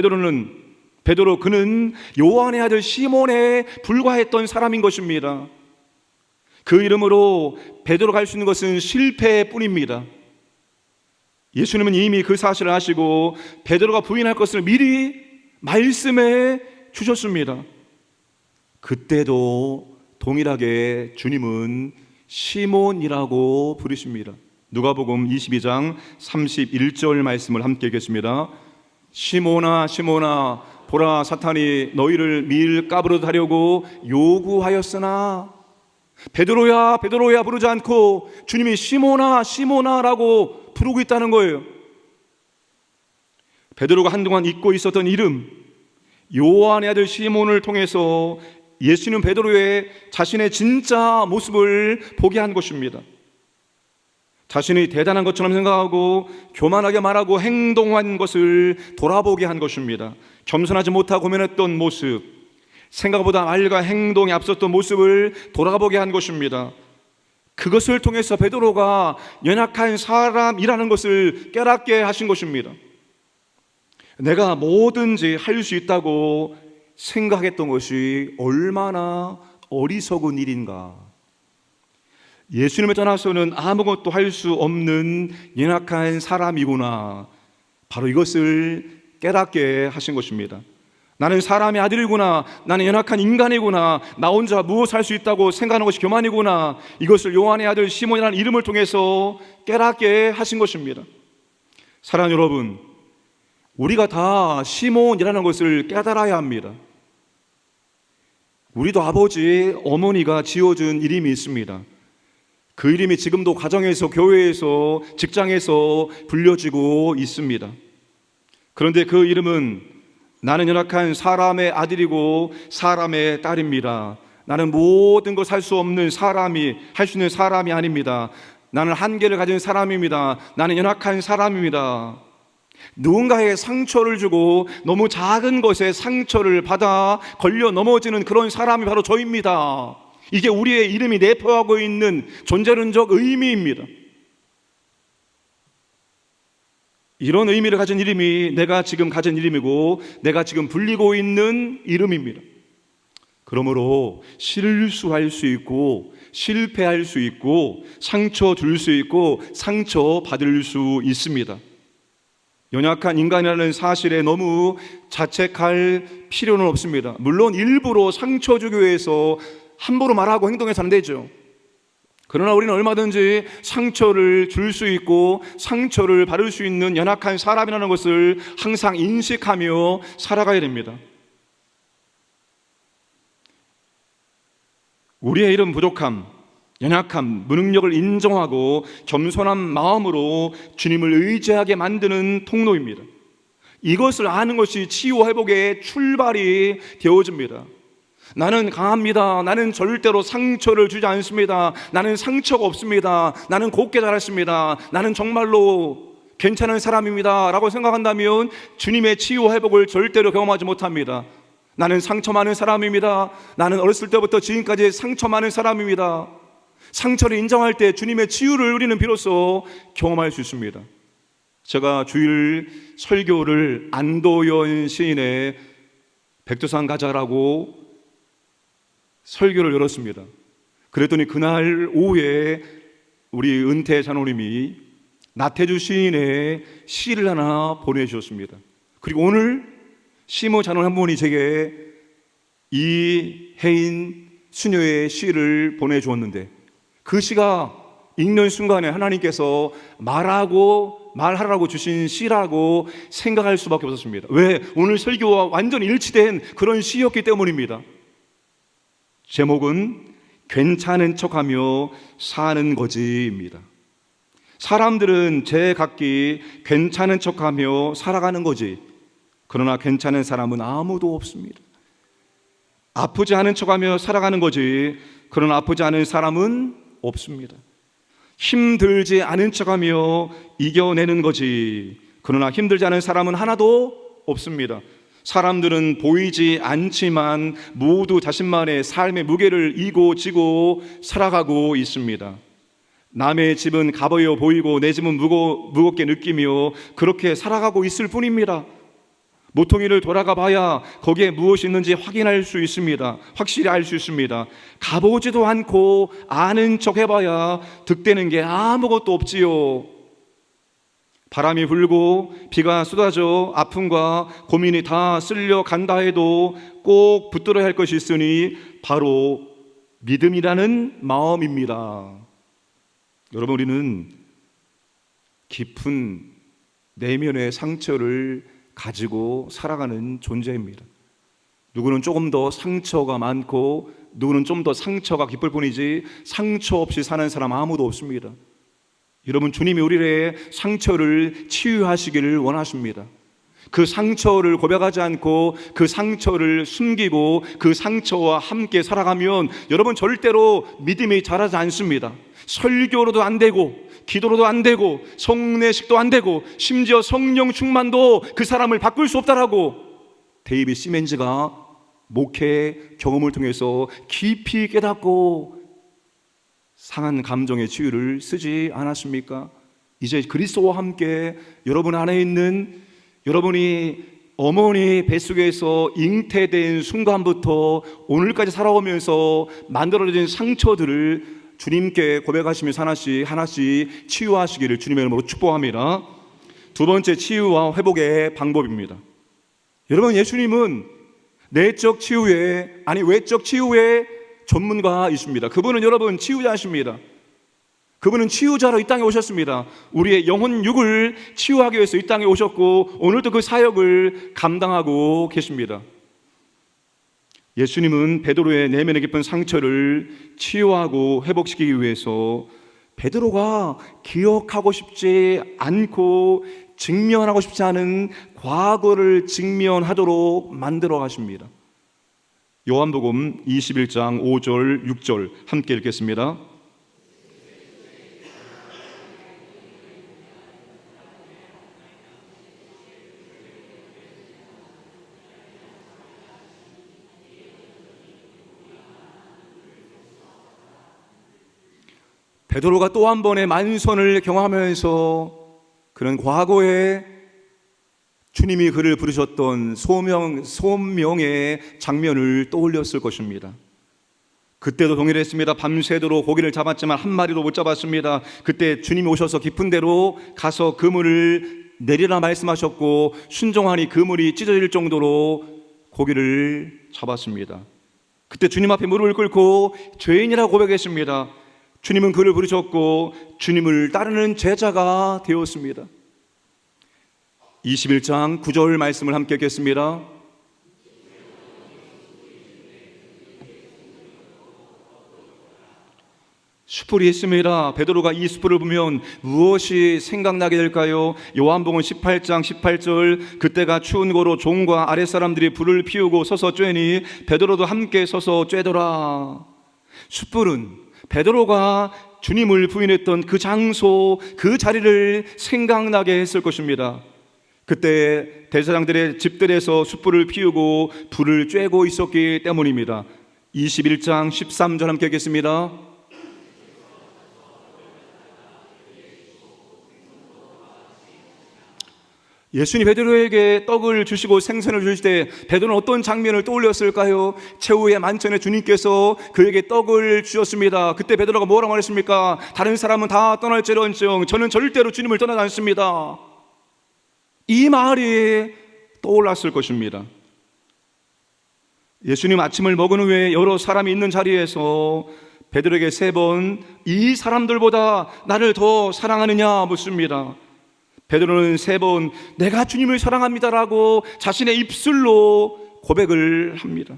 베드로 그는 요한의 아들 시몬에 불과했던 사람인 것입니다. 그 이름으로 베드로가 할 수 있는 것은 실패뿐입니다. 예수님은 이미 그 사실을 아시고 베드로가 부인할 것을 미리 말씀해 주셨습니다. 그때도 동일하게 주님은 시몬이라고 부르십니다. 누가복음 22장 31절 말씀을 함께 읽겠습니다. 시몬아 시몬아 보라 사탄이 너희를 밀가부르듯 하려고 요구하였으나 베드로야 베드로야 부르지 않고 주님이 시몬아 시몬아라고 부르고 있다는 거예요. 베드로가 한동안 잊고 있었던 이름, 요한의 아들 시몬을 통해서 예수는 베드로의 자신의 진짜 모습을 보게 한 것입니다. 자신이 대단한 것처럼 생각하고 교만하게 말하고 행동한 것을 돌아보게 한 것입니다. 겸손하지 못하고 고민했던 모습, 생각보다 말과 행동이 앞섰던 모습을 돌아보게 한 것입니다. 그것을 통해서 베드로가 연약한 사람이라는 것을 깨닫게 하신 것입니다. 내가 뭐든지 할 수 있다고 생각했던 것이 얼마나 어리석은 일인가. 예수님을 떠나서는 아무것도 할 수 없는 연약한 사람이구나. 바로 이것을 깨닫게 하신 것입니다. 나는 사람의 아들이구나. 나는 연약한 인간이구나. 나 혼자 무엇 할 수 있다고 생각하는 것이 교만이구나. 이것을 요한의 아들 시몬이라는 이름을 통해서 깨닫게 하신 것입니다. 사랑하는 여러분, 우리가 다 시몬이라는 것을 깨달아야 합니다. 우리도 아버지, 어머니가 지어준 이름이 있습니다. 그 이름이 지금도 가정에서, 교회에서, 직장에서 불려지고 있습니다. 그런데 그 이름은 나는 연약한 사람의 아들이고 사람의 딸입니다. 나는 모든 것 할 수 없는 사람이, 할 수 있는 사람이 아닙니다. 나는 한계를 가진 사람입니다. 나는 연약한 사람입니다. 누군가의 상처를 주고 너무 작은 것에 상처를 받아 걸려 넘어지는 그런 사람이 바로 저입니다. 이게 우리의 이름이 내포하고 있는 존재론적 의미입니다. 이런 의미를 가진 이름이 내가 지금 가진 이름이고 내가 지금 불리고 있는 이름입니다. 그러므로 실수할 수 있고 실패할 수 있고 상처 줄 수 있고 상처 받을 수 있습니다. 연약한 인간이라는 사실에 너무 자책할 필요는 없습니다. 물론 일부러 상처 주기 위해서 함부로 말하고 행동해서는 안 되죠. 그러나 우리는 얼마든지 상처를 줄 수 있고 상처를 받을 수 있는 연약한 사람이라는 것을 항상 인식하며 살아가야 됩니다. 우리의 이런 부족함, 연약함, 무능력을 인정하고 겸손한 마음으로 주님을 의지하게 만드는 통로입니다. 이것을 아는 것이 치유 회복의 출발이 되어집니다. 나는 강합니다. 나는 절대로 상처를 주지 않습니다. 나는 상처가 없습니다. 나는 곱게 자랐습니다. 나는 정말로 괜찮은 사람입니다 라고 생각한다면 주님의 치유 회복을 절대로 경험하지 못합니다. 나는 상처 많은 사람입니다. 나는 어렸을 때부터 지금까지 상처 많은 사람입니다. 상처를 인정할 때 주님의 치유를 우리는 비로소 경험할 수 있습니다. 제가 주일 설교를 안도연 시인의 백두산 가자라고 설교를 열었습니다. 그랬더니 그날 오후에 우리 은퇴 장로님이 나태주 시인의 시를 하나 보내주셨습니다. 그리고 오늘 시모 장로님 한 분이 제게 이혜인 수녀의 시를 보내주었는데 그 시가 읽는 순간에 하나님께서 말하라고 주신 시라고 생각할 수밖에 없었습니다. 왜? 오늘 설교와 완전히 일치된 그런 시였기 때문입니다. 제목은 괜찮은 척하며 사는 거지입니다. 사람들은 제각기 괜찮은 척하며 살아가는 거지. 그러나 괜찮은 사람은 아무도 없습니다. 아프지 않은 척하며 살아가는 거지, 그러나 아프지 않은 사람은 없습니다. 힘들지 않은 척하며 이겨내는 거지, 그러나 힘들지 않은 사람은 하나도 없습니다. 사람들은 보이지 않지만 모두 자신만의 삶의 무게를 이고 지고 살아가고 있습니다. 남의 집은 가벼워 보이고 내 집은 무겁게 느끼며 그렇게 살아가고 있을 뿐입니다. 모퉁이를 돌아가 봐야 거기에 무엇이 있는지 확인할 수 있습니다. 확실히 알 수 있습니다. 가보지도 않고 아는 척 해봐야 득되는 게 아무것도 없지요. 바람이 불고 비가 쏟아져 아픔과 고민이 다 쓸려간다 해도 꼭 붙들어야 할 것이 있으니 바로 믿음이라는 마음입니다. 여러분, 우리는 깊은 내면의 상처를 가지고 살아가는 존재입니다. 누구는 조금 더 상처가 많고 누구는 좀 더 상처가 깊을 뿐이지 상처 없이 사는 사람 아무도 없습니다. 여러분, 주님이 우리의 상처를 치유하시기를 원하십니다. 그 상처를 고백하지 않고 그 상처를 숨기고 그 상처와 함께 살아가면 여러분 절대로 믿음이 자라지 않습니다. 설교로도 안 되고 기도로도 안 되고 성례식도 안 되고 심지어 성령 충만도 그 사람을 바꿀 수 없다라고 데이빗 시멘즈가 목회 경험을 통해서 깊이 깨닫고 상한 감정의 치유를 쓰지 않았습니까? 이제 그리스도와 함께 여러분 안에 있는, 여러분이 어머니 뱃속에서 잉태된 순간부터 오늘까지 살아오면서 만들어진 상처들을 주님께 고백하시면서 하나씩 치유하시기를 주님의 이름으로 축복합니다. 두 번째, 치유와 회복의 방법입니다. 여러분, 예수님은 내적 치유에, 외적 치유의 전문가이십니다. 그분은 여러분 치유자십니다. 그분은 치유자로 이 땅에 오셨습니다. 우리의 영혼 육을 치유하기 위해서 이 땅에 오셨고 오늘도 그 사역을 감당하고 계십니다. 예수님은 베드로의 내면에 깊은 상처를 치유하고 회복시키기 위해서 베드로가 기억하고 싶지 않고 직면하고 싶지 않은 과거를 직면하도록 만들어 가십니다. 요한복음 21장 5절 6절 함께 읽겠습니다. 베드로가 또 한 번의 만선을 경험하면서 그런 과거에 주님이 그를 부르셨던 소명의 장면을 떠올렸을 것입니다. 그때도 동일했습니다. 밤새도록 고기를 잡았지만 한 마리도 못 잡았습니다. 그때 주님이 오셔서 깊은 데로 가서 그물을 내리라 말씀하셨고 순종하니 그물이 찢어질 정도로 고기를 잡았습니다. 그때 주님 앞에 무릎을 꿇고 죄인이라고 고백했습니다. 주님은 그를 부르셨고 주님을 따르는 제자가 되었습니다. 21장 9절 말씀을 함께 읽겠습니다. 숯불이 있습니다. 베드로가 이 숯불을 보면 무엇이 생각나게 될까요? 요한복음 18장 18절, 그때가 추운 고로 종과 아랫사람들이 불을 피우고 서서 쬐니 베드로도 함께 서서 쬐더라. 숯불은 베드로가 주님을 부인했던 그 장소, 그 자리를 생각나게 했을 것입니다. 그때 대제사장들의 집들에서 숯불을 피우고 불을 쬐고 있었기 때문입니다. 21장 13절 함께 읽겠습니다. 예수님 베드로에게 떡을 주시고 생선을 주실 때 베드로는 어떤 장면을 떠올렸을까요? 최후의 만찬에 주님께서 그에게 떡을 주셨습니다. 그때 베드로가 뭐라고 말했습니까? 다른 사람은 다 떠날지언정 저는 절대로 주님을 떠나지 않습니다. 이 말이 떠올랐을 것입니다. 예수님 아침을 먹은 후에 여러 사람이 있는 자리에서 베드로에게 3번 이 사람들보다 나를 더 사랑하느냐 묻습니다. 베드로는 3번 내가 주님을 사랑합니다라고 자신의 입술로 고백을 합니다.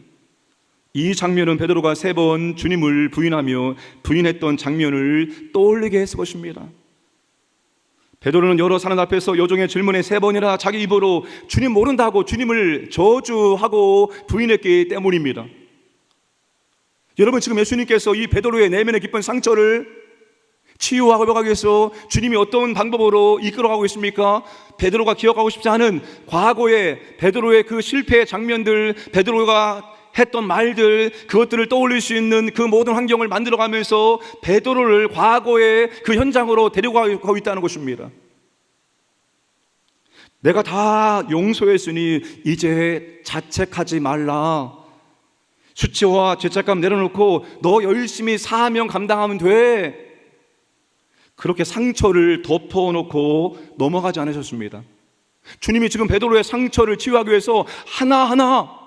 이 장면은 베드로가 3번 주님을 부인하며 부인했던 장면을 떠올리게 했을 것입니다. 베드로는 여러 사람 앞에서 여종의 질문에 3번이나 자기 입으로 주님 모른다고 주님을 저주하고 부인했기 때문입니다. 여러분, 지금 예수님께서 이 베드로의 내면의 깊은 상처를 치유하고 회복하기 위해서 주님이 어떤 방법으로 이끌어가고 있습니까? 베드로가 기억하고 싶지 않은 과거의 베드로의 그 실패의 장면들, 베드로가 했던 말들, 그것들을 떠올릴 수 있는 그 모든 환경을 만들어가면서 베드로를 과거의 그 현장으로 데려가고 있다는 것입니다. 내가 다 용서했으니 이제 자책하지 말라. 수치와 죄책감 내려놓고 너 열심히 사명 감당하면 돼. 그렇게 상처를 덮어놓고 넘어가지 않으셨습니다. 주님이 지금 베드로의 상처를 치유하기 위해서 하나하나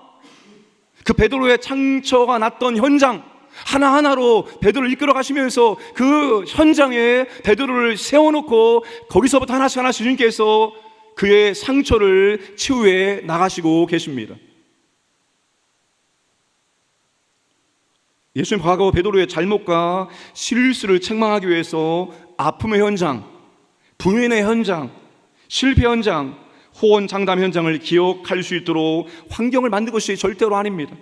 그 베드로의 상처가 났던 현장 하나하나로 베드로를 이끌어 가시면서 그 현장에 베드로를 세워놓고 거기서부터 하나씩 주님께서 그의 상처를 치유해 나가시고 계십니다. 예수님 과거 베드로의 잘못과 실수를 책망하기 위해서 아픔의 현장, 부인의 현장, 실패 현장, 호언장담 현장을 기억할 수 있도록 환경을 만든 것이 절대로 아닙니다.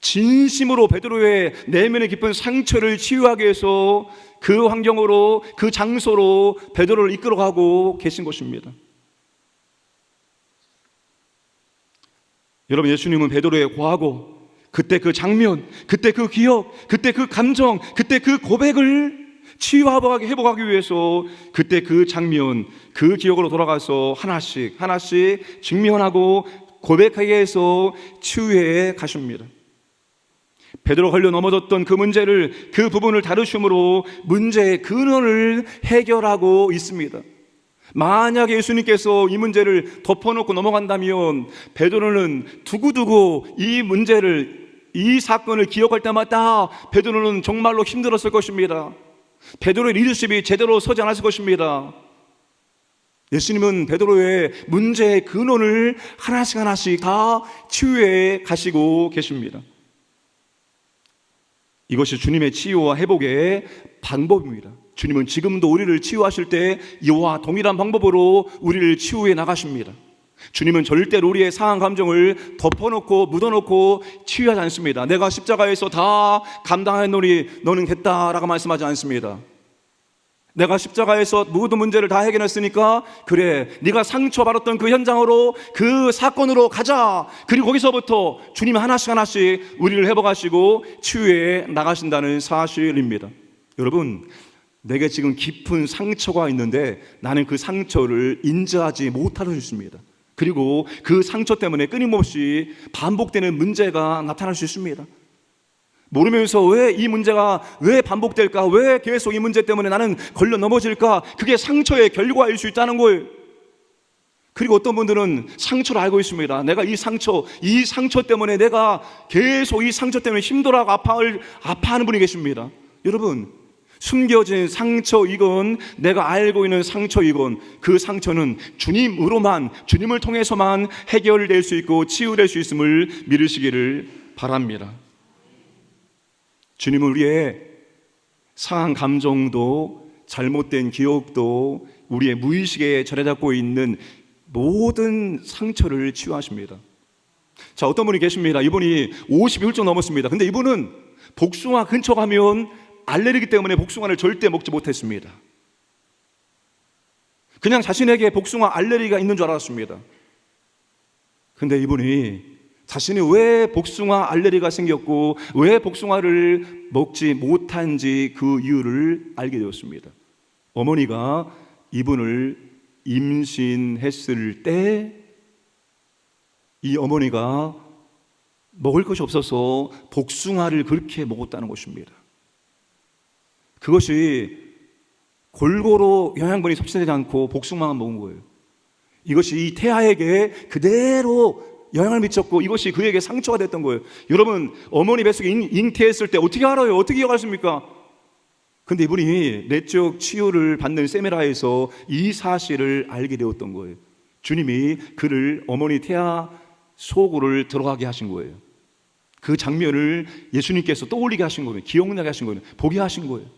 진심으로 베드로의 내면의 깊은 상처를 치유하기 위해서 그 환경으로, 그 장소로 베드로를 이끌어가고 계신 것입니다. 여러분, 예수님은 베드로의 과거, 그때 그 장면, 그때 그 기억, 그때 그 감정, 그때 그 고백을 치유하고 회복하기 위해서 그때 그 장면, 그 기억으로 돌아가서 하나씩 직면하고 고백하게 해서 치유해 가십니다. 베드로 걸려 넘어졌던 그 문제를, 그 부분을 다루심으로 문제의 근원을 해결하고 있습니다. 만약에 예수님께서 이 문제를 덮어놓고 넘어간다면 베드로는 두고두고 이 문제를, 이 사건을 기억할 때마다 베드로는 정말로 힘들었을 것입니다. 베드로의 리더십이 제대로 서지 않았을 것입니다. 예수님은 베드로의 문제의 근원을 하나씩 다 치유해 가시고 계십니다. 이것이 주님의 치유와 회복의 방법입니다. 주님은 지금도 우리를 치유하실 때 이와 동일한 방법으로 우리를 치유해 나가십니다. 주님은 절대로 우리의 상한 감정을 덮어놓고 묻어놓고 치유하지 않습니다. 내가 십자가에서 다 감당했노니 너는 했다라고 말씀하지 않습니다. 내가 십자가에서 모든 문제를 다 해결했으니까 그래, 네가 상처받았던 그 현장으로, 그 사건으로 가자. 그리고 거기서부터 주님이 하나씩 우리를 회복하시고 치유해 나가신다는 사실입니다. 여러분, 내게 지금 깊은 상처가 있는데 나는 그 상처를 인지하지 못하고 있습니다. 그리고 그 상처 때문에 끊임없이 반복되는 문제가 나타날 수 있습니다. 모르면서 왜 이 문제가 왜 반복될까? 왜 계속 이 문제 때문에 나는 걸려 넘어질까? 그게 상처의 결과일 수 있다는 거예요. 그리고 어떤 분들은 상처를 알고 있습니다. 내가 이 상처 때문에 내가 계속 이 상처 때문에 힘들어하고 아파하는 분이 계십니다. 여러분, 숨겨진 상처이건 내가 알고 있는 상처이건 그 상처는 주님을 통해서만 해결될 수 있고 치유될 수 있음을 믿으시기를 바랍니다. 주님은 우리의 상한 감정도 잘못된 기억도 우리의 무의식에 자리 잡고 있는 모든 상처를 치유하십니다. 자, 어떤 분이 계십니다. 이분이 50이 훌쩍 넘었습니다. 근데 이분은 복숭아 근처 가면 알레르기 때문에 복숭아를 절대 먹지 못했습니다. 그냥 자신에게 복숭아 알레르기가 있는 줄 알았습니다. 근데 이분이 자신이 왜 복숭아 알레르기가 생겼고 왜 복숭아를 먹지 못한지 그 이유를 알게 되었습니다. 어머니가 이분을 임신했을 때 이 어머니가 먹을 것이 없어서 복숭아를 그렇게 먹었다는 것입니다. 그것이 골고루 영양분이 섭취되지 않고 복숭아만 먹은 거예요. 이것이 이 태아에게 그대로 영향을 미쳤고 이것이 그에게 상처가 됐던 거예요. 여러분, 어머니 뱃속에 잉태했을 때 어떻게 알아요? 어떻게 기억하십니까? 근데 이분이 내적 치유를 받는 세미나에서 이 사실을 알게 되었던 거예요. 주님이 그를 어머니 태아 속으로 들어가게 하신 거예요. 그 장면을 예수님께서 떠올리게 하신 거예요. 기억나게 하신 거예요. 보게 하신 거예요.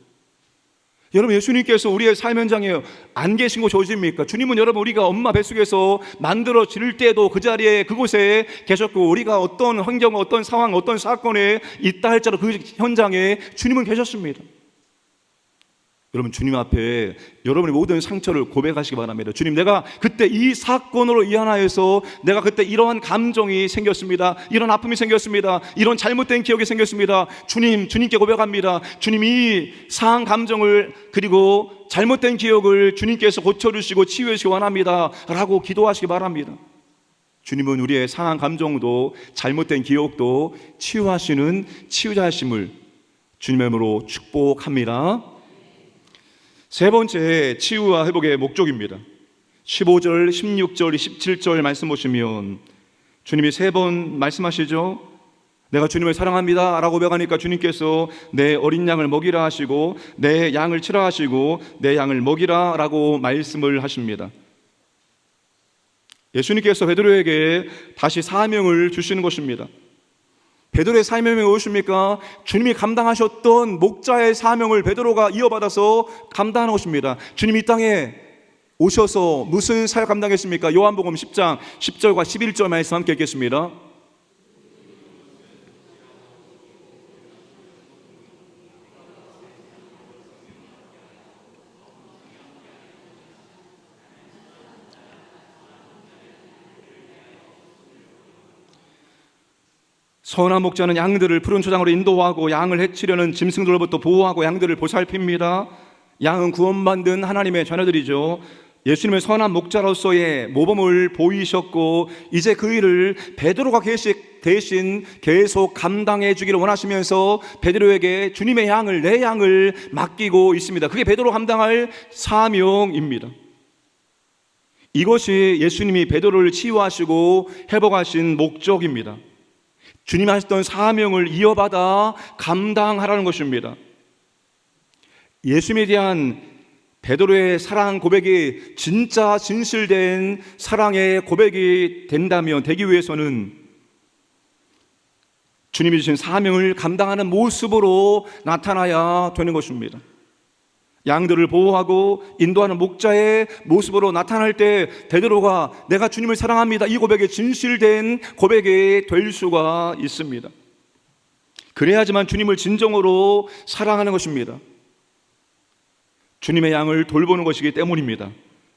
여러분, 예수님께서 우리의 삶 현장에 안 계신 거 좋으십니까? 주님은 여러분, 우리가 엄마 뱃속에서 만들어질 때도 그 자리에 그곳에 계셨고, 우리가 어떤 환경, 어떤 상황, 어떤 사건에 있다 할지라도 그 현장에 주님은 계셨습니다. 여러분, 주님 앞에 여러분의 모든 상처를 고백하시기 바랍니다. 주님, 내가 그때 이 사건으로 인하여서 내가 그때 이러한 감정이 생겼습니다. 이런 아픔이 생겼습니다. 이런 잘못된 기억이 생겼습니다. 주님, 주님께 고백합니다. 주님, 이 상한 감정을 그리고 잘못된 기억을 주님께서 고쳐주시고 치유해주시기 원합니다 라고 기도하시기 바랍니다. 주님은 우리의 상한 감정도 잘못된 기억도 치유하시는 치유자심을 주님의 이름으로 축복합니다. 세 번째, 치유와 회복의 목적입니다. 15절, 16절, 17절 말씀 보시면 주님이 세 번 말씀하시죠. 내가 주님을 사랑합니다 라고 고백하니까 주님께서 내 어린 양을 먹이라 하시고 내 양을 치라 하시고 내 양을 먹이라 라고 말씀을 하십니다. 예수님께서 베드로에게 다시 사명을 주시는 것입니다. 베드로의 사명이 무엇입니까? 주님이 감당하셨던 목자의 사명을 베드로가 이어받아서 감당하는 것입니다. 주님이 이 땅에 오셔서 무슨 사역 감당했습니까? 요한복음 10장 10절과 11절 말씀 함께 읽겠습니다. 선한 목자는 양들을 푸른 초장으로 인도하고 양을 해치려는 짐승들로부터 보호하고 양들을 보살핍니다. 양은 구원받은 하나님의 자녀들이죠. 예수님의 선한 목자로서의 모범을 보이셨고 이제 그 일을 베드로가 대신 계속 감당해 주기를 원하시면서 베드로에게 주님의 양을, 내 양을 맡기고 있습니다. 그게 베드로 감당할 사명입니다. 이것이 예수님이 베드로를 치유하시고 회복하신 목적입니다. 주님이 하셨던 사명을 이어받아 감당하라는 것입니다. 예수님에 대한 베드로의 사랑 고백이 진짜 진실된 사랑의 고백이 되기 위해서는 주님이 주신 사명을 감당하는 모습으로 나타나야 되는 것입니다. 양들을 보호하고 인도하는 목자의 모습으로 나타날 때 베드로가 내가 주님을 사랑합니다, 이 고백이 진실된 고백이 될 수가 있습니다. 그래야지만 주님을 진정으로 사랑하는 것입니다. 주님의 양을 돌보는 것이기 때문입니다.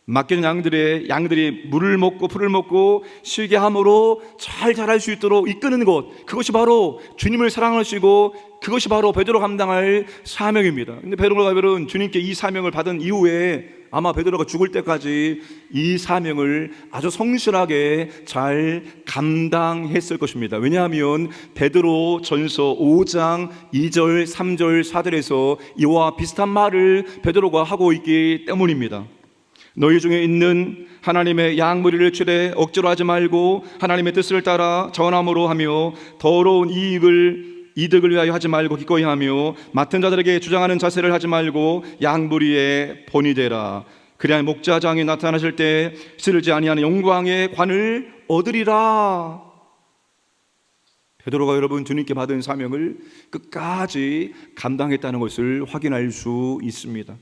맡겨진 양들이 물을 먹고 풀을 먹고 쉬게 함으로 잘 자랄 수 있도록 이끄는 것, 그것이 바로 주님을 사랑하시고 그것이 바로 베드로 감당할 사명입니다. 근데 베드로는 주님께 이 사명을 받은 이후에 아마 베드로가 죽을 때까지 이 사명을 아주 성실하게 잘 감당했을 것입니다. 왜냐하면 베드로 전서 5장 2절 3절 4절에서 이와 비슷한 말을 베드로가 하고 있기 때문입니다. 너희 중에 있는 하나님의 양무리를 치되 억지로 하지 말고 하나님의 뜻을 따라 전함으로 하며 더러운 이득을 위하여 하지 말고 기꺼이 하며 맡은 자들에게 주장하는 자세를 하지 말고 양무리의 본이 되라. 그리하여 목자장이 나타나실 때 쓸지 아니하는 영광의 관을 얻으리라. 베드로가 여러분 주님께 받은 사명을 끝까지 감당했다는 것을 확인할 수 있습니다.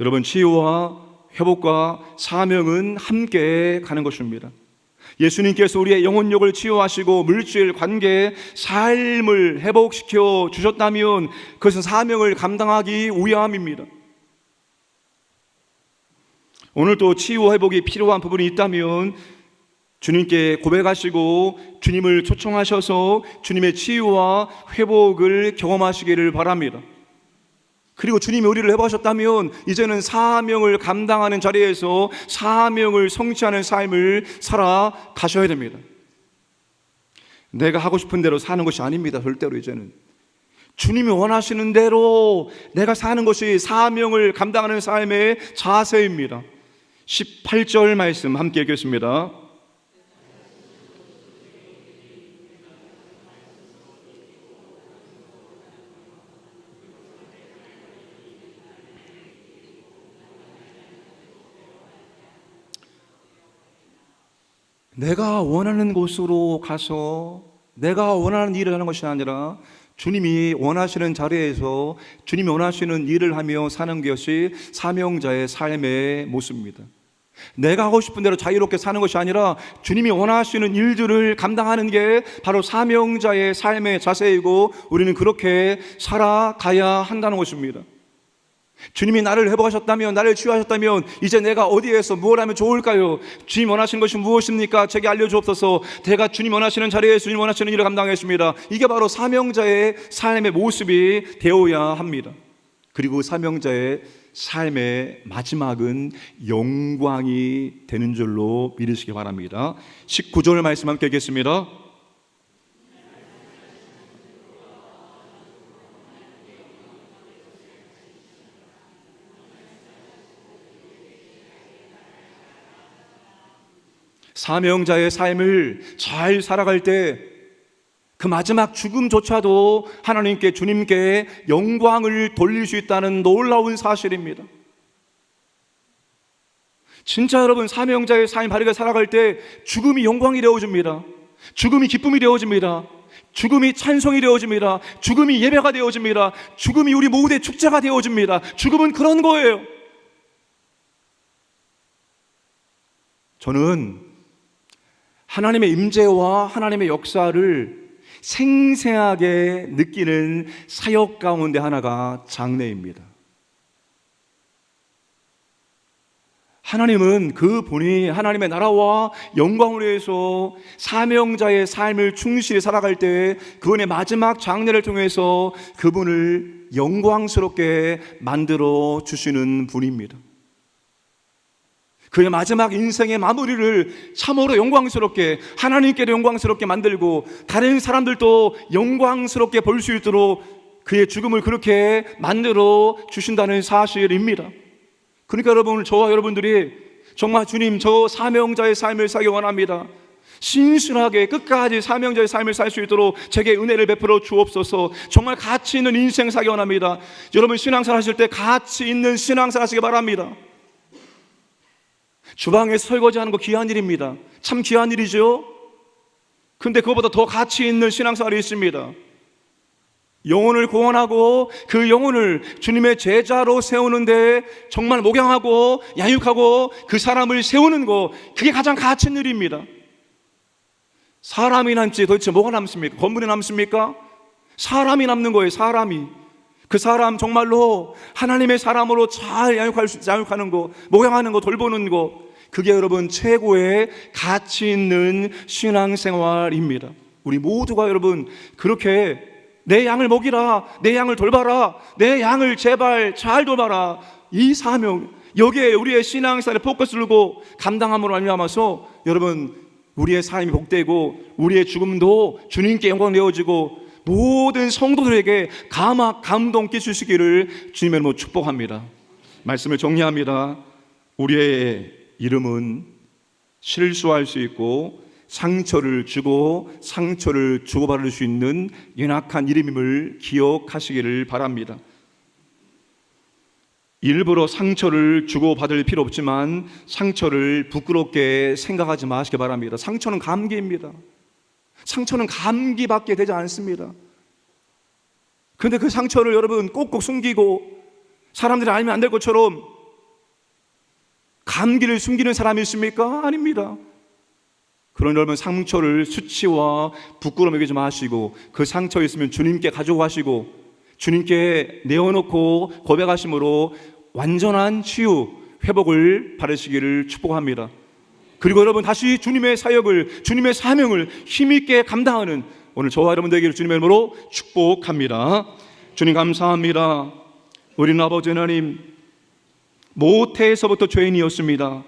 여러분, 치유와 회복과 사명은 함께 가는 것입니다. 예수님께서 우리의 영혼력을 치유하시고 물질, 관계, 삶을 회복시켜 주셨다면 그것은 사명을 감당하기 위함입니다. 오늘도 치유 회복이 필요한 부분이 있다면 주님께 고백하시고 주님을 초청하셔서 주님의 치유와 회복을 경험하시기를 바랍니다. 그리고 주님이 우리를 회복하셨다면 이제는 사명을 감당하는 자리에서 사명을 성취하는 삶을 살아가셔야 됩니다. 내가 하고 싶은 대로 사는 것이 아닙니다. 절대로. 이제는 주님이 원하시는 대로 내가 사는 것이 사명을 감당하는 삶의 자세입니다. 18절 말씀 함께 읽겠습니다. 내가 원하는 곳으로 가서 내가 원하는 일을 하는 것이 아니라 주님이 원하시는 자리에서 주님이 원하시는 일을 하며 사는 것이 사명자의 삶의 모습입니다. 내가 하고 싶은 대로 자유롭게 사는 것이 아니라 주님이 원하시는 일들을 감당하는 게 바로 사명자의 삶의 자세이고, 우리는 그렇게 살아가야 한다는 것입니다. 주님이 나를 회복하셨다면, 나를 치유하셨다면 이제 내가 어디에서 무엇을 하면 좋을까요? 주님 원하시는 것이 무엇입니까? 제게 알려주옵소서. 제가 주님 원하시는 자리에 주님 원하시는 일을 감당하겠습니다. 이게 바로 사명자의 삶의 모습이 되어야 합니다. 그리고 사명자의 삶의 마지막은 영광이 되는 줄로 믿으시기 바랍니다. 19절 말씀 함께 읽겠습니다. 사명자의 삶을 잘 살아갈 때 그 마지막 죽음조차도 하나님께, 주님께 영광을 돌릴 수 있다는 놀라운 사실입니다. 진짜 여러분, 사명자의 삶 바르게 살아갈 때 죽음이 영광이 되어집니다. 죽음이 기쁨이 되어집니다. 죽음이 찬송이 되어집니다. 죽음이 예배가 되어집니다. 죽음이 우리 모두의 축제가 되어집니다. 죽음은 그런 거예요. 저는 하나님의 임재와 하나님의 역사를 생생하게 느끼는 사역 가운데 하나가 장례입니다. 하나님은 그분이 하나님의 나라와 영광을 위해서 사명자의 삶을 충실히 살아갈 때 그분의 마지막 장례를 통해서 그분을 영광스럽게 만들어 주시는 분입니다. 그의 마지막 인생의 마무리를 참으로 영광스럽게, 하나님께도 영광스럽게 만들고 다른 사람들도 영광스럽게 볼 수 있도록 그의 죽음을 그렇게 만들어 주신다는 사실입니다. 그러니까 여러분, 저와 여러분들이 정말 주님, 저 사명자의 삶을 살기 원합니다. 신실하게 끝까지 사명자의 삶을 살 수 있도록 제게 은혜를 베풀어 주옵소서. 정말 가치 있는 인생 살기 원합니다. 여러분, 신앙생활 하실 때 가치 있는 신앙생활 하시기 바랍니다. 주방에서 설거지하는 거 귀한 일입니다. 참 귀한 일이죠. 근데 그것보다 더 가치 있는 신앙생활이 있습니다. 영혼을 구원하고 그 영혼을 주님의 제자로 세우는데 정말 목양하고 양육하고 그 사람을 세우는 거, 그게 가장 가치 있는 일입니다. 사람이 남지 도대체 뭐가 남습니까? 건물이 남습니까? 사람이 남는 거예요. 사람이. 그 사람 정말로 하나님의 사람으로 잘 양육하는 거, 목양하는 거, 돌보는 거, 그게 여러분 최고의 가치 있는 신앙생활입니다. 우리 모두가 여러분 그렇게 내 양을 먹이라, 내 양을 돌봐라, 내 양을 제발 잘 돌봐라, 이 사명, 여기에 우리의 신앙생활에 포커스를 두고 감당함으로 말미암아서 여러분 우리의 삶이 복되고 우리의 죽음도 주님께 영광 되어지고 모든 성도들에게 감동 끼치시기를 주님의 이름으로 축복합니다. 말씀을 정리합니다. 우리의 이름은 실수할 수 있고 상처를 주고 상처를 주고받을 수 있는 연약한 이름임을 기억하시기를 바랍니다. 일부러 상처를 주고받을 필요 없지만 상처를 부끄럽게 생각하지 마시기 바랍니다. 상처는 감기입니다. 상처는 감기밖에 되지 않습니다. 그런데 그 상처를 여러분 꼭꼭 숨기고 사람들이 알면 안 될 것처럼 감기를 숨기는 사람이 있습니까? 아닙니다. 그런 여러분 상처를 수치와 부끄러움 여기지 마시고 그 상처 있으면 주님께 가지고 가시고 주님께 내어놓고 고백하심으로 완전한 치유, 회복을 바라시기를 축복합니다. 그리고 여러분 다시 주님의 사역을, 주님의 사명을 힘있게 감당하는 오늘 저와 여러분 되기를 주님의 이름으로 축복합니다. 주님 감사합니다. 우리는 아버지 하나님, 모태에서부터 죄인이었습니다.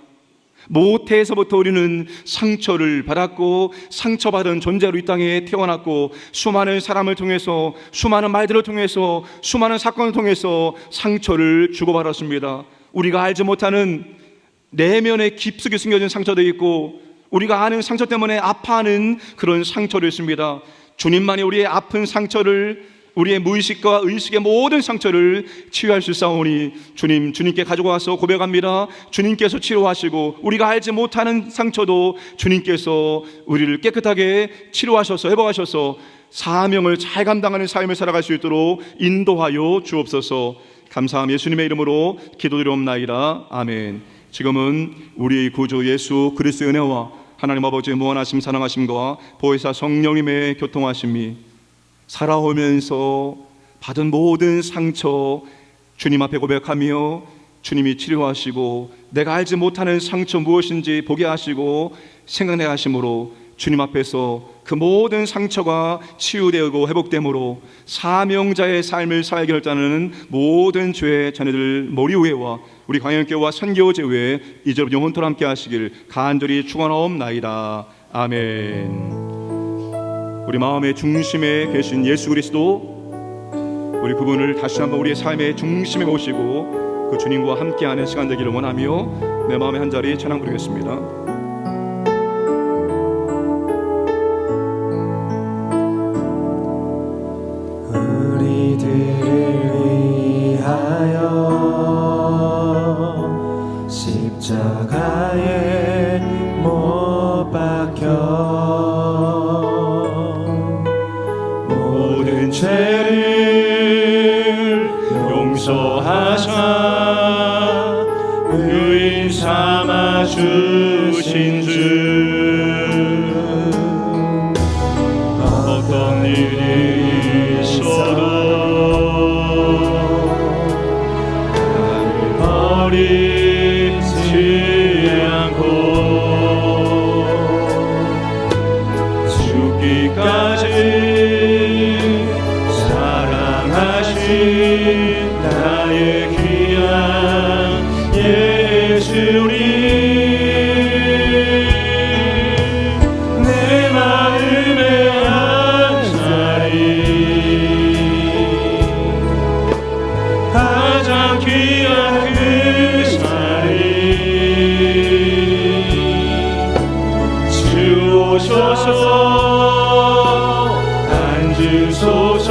모태에서부터 우리는 상처를 받았고 상처받은 존재로 이 땅에 태어났고 수많은 사람을 통해서, 수많은 말들을 통해서, 수많은 사건을 통해서 상처를 주고받았습니다. 우리가 알지 못하는 내면에 깊숙이 숨겨진 상처도 있고 우리가 아는 상처 때문에 아파하는 그런 상처도 있습니다. 주님만이 우리의 아픈 상처를, 우리의 무의식과 의식의 모든 상처를 치유할 수 있사오니 주님께 가지고 와서 고백합니다. 주님께서 치료하시고 우리가 알지 못하는 상처도 주님께서 우리를 깨끗하게 치료하셔서 회복하셔서 사명을 잘 감당하는 삶을 살아갈 수 있도록 인도하여 주옵소서. 감사함 예수님의 이름으로 기도드리옵나이다. 아멘. 지금은 우리 구주 예수 그리스도의 은혜와 하나님 아버지의 무한하심 사랑하심과 보혜사 성령님의 교통하심이 살아오면서 받은 모든 상처 주님 앞에 고백하며 주님이 치료하시고 내가 알지 못하는 상처 무엇인지 보게 하시고 생각나게 하심으로 주님 앞에서 그 모든 상처가 치유되고 회복됨으로 사명자의 삶을 살게 결단하는 모든 죄의 자녀들 머리 위에와 우리 광양교회와 선교제 위에 이제부터 영원토록 함께 하시길 간절히 축원하옵나이다. 아멘. 우리 마음의 중심에 계신 예수 그리스도, 우리 그분을 다시 한번 우리의 삶의 중심에 모시고 그 주님과 함께하는 시간 되기를 원하며 내 마음의 한 자리 찬양 부르겠습니다. 십자가에 못 박혀 모든 죄를 용서하사 의인 삼아 주신 주 어떤 일이 있어도 나를 버리지 않고 죽기까지 사랑하신 나의 귀한 예수님, 내 마음의 한 자리 가장 귀한 그 주오셔서 앉으소서.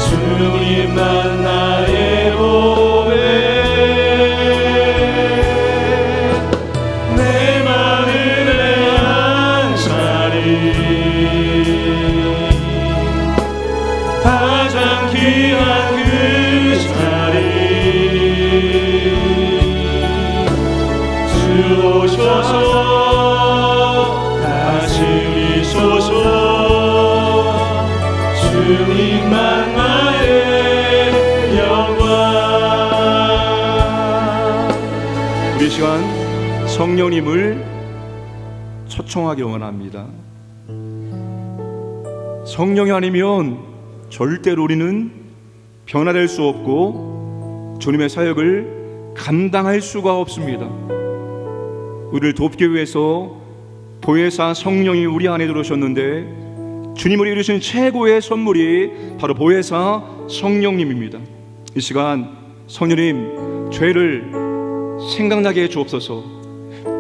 주님만 나의 보배, 내 마음의 한 자리 가장 귀한 그 자리 주오셔서 주님만 나의 영광. 우리 시간 성령님을 초청하기 원합니다. 성령이 아니면 절대로 우리는 변화될 수 없고 주님의 사역을 감당할 수가 없습니다. 우리를 돕기 위해서 보혜사 성령이 우리 안에 들어오셨는데 주님을 이루신 최고의 선물이 바로 보혜사 성령님입니다. 이 시간 성령님, 죄를 생각나게 해 주옵소서.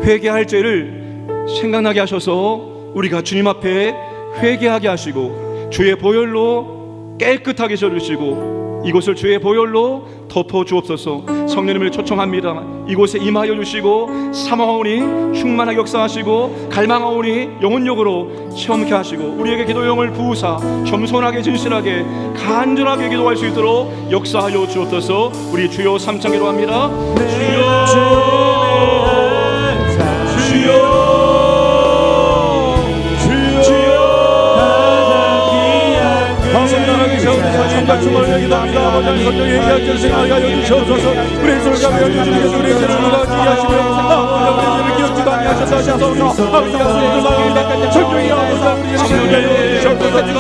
회개할 죄를 생각나게 하셔서 우리가 주님 앞에 회개하게 하시고 주의 보혈로 깨끗하게 져주시고 이곳을 주의 보혈로 덮어 주옵소서. 성령님을 초청합니다. 이곳에 임하여 주시고 사모하오니 충만하게 역사하시고 갈망하오니 영혼력으로 체험케 하시고 우리에게 기도용을 부으사 겸손하게 진실하게 간절하게 기도할 수 있도록 역사하여 주옵소서. 우리 주여 삼창 기도합니다. 주여 주여 성과 충만을 기도합니다. 아버지 성령의 얘기할 줄 생각하여 주시옵소서. 우리의 소리가 외워주시겠소. 우리의 죄를 누가지게 하시며 우리의 죄를 기억지도 아니하셔서 하셔서 아버지가 소리를 말합니다. 성령이 아버지가 우리의 죄를 주시옵소서. 성령이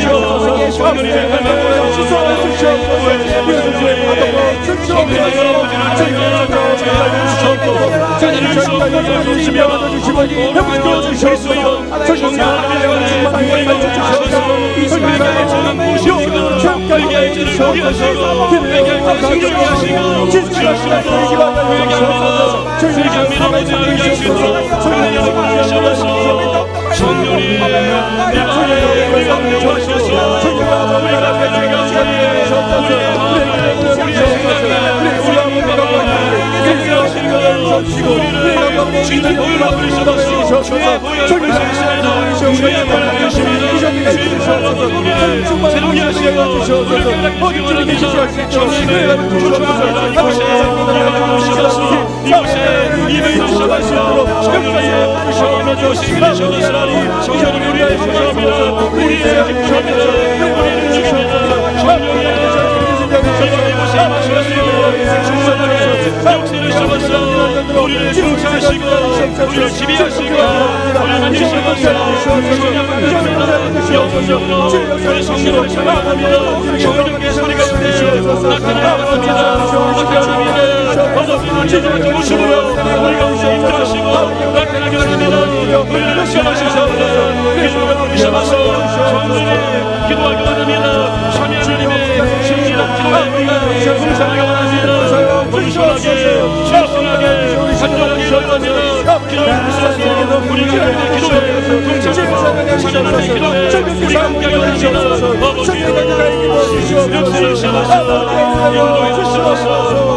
주시옵소서. 아버지의 하나님을 씻어주시옵소서. 우리의 죄를 받아서 주시옵소서. 저희를 주시며 받아주시고 회복시켜 주시옵소서. 성령이 하나님을 충만하게 주시옵소서. 성령이 우리가 주님의 보혈로 부르셔서 주의 보혈로 부르시옵소서. 주의 보혈로 부르시옵소서. 새롭게 하시고 우리를 깨닫게 원하셔서 정신을 주시옵소서. 이곳에 입을 주셔서 성령의 성령의 오시기를 주셔서 성령을 우리의 주셔옵니다. 우리의 주셔옵니다. 우리를 주셔옵니다. 성령의 이곳에 마시옵소서. 주셔옵니다. 역사를 주셔서 우리를 통치하시고 우리를 지배하시고 우리를 만지셔서 성령을 주셔서 영적으로 우리 성령을 전하합니다. 성령의 소리가 나타나갑니다. 나타납니다. 거듭으로 제자를 모시므로 우리가 인도하시고 나타나게 합니다. 우리를 시험하시소서. 기도를 부르셔서 성령의 기도하기 원합니다. 참여 하나님의 신실한 기도에 봉사하기 원합니다. 건실하게 신실하게 간절하게 기도합니다. 기도를 부르셔서 우리가 하나님의 기도에 동참하고 참여 하나님의 기도에 우리가 함께하기 원합니다. 아버지여 역사를 주셔서 인도해 주셔서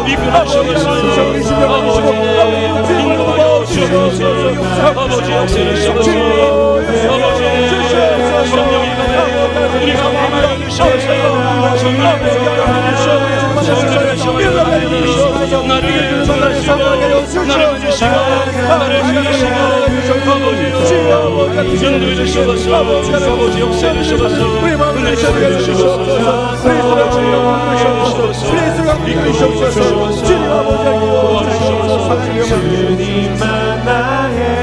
이끌어 주셔서 아버지 인도하여 주셔서 아버지 역사를 주셔서 아버지 성령의 가운데 우리가 함께하여 주셔서 성령의 나를 전하시고 나를 주시고 나를 주시고 아버지 인도해 주셔서 아버지 역사해 주셔서 은혜 주셔서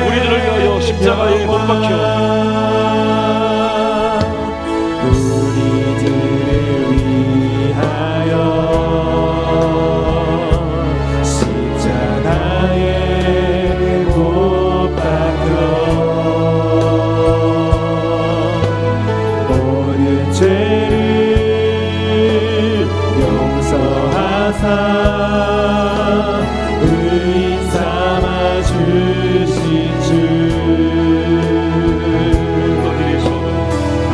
우리들을 위하여 십자가에 못 박혀 의인 삼아 주신 주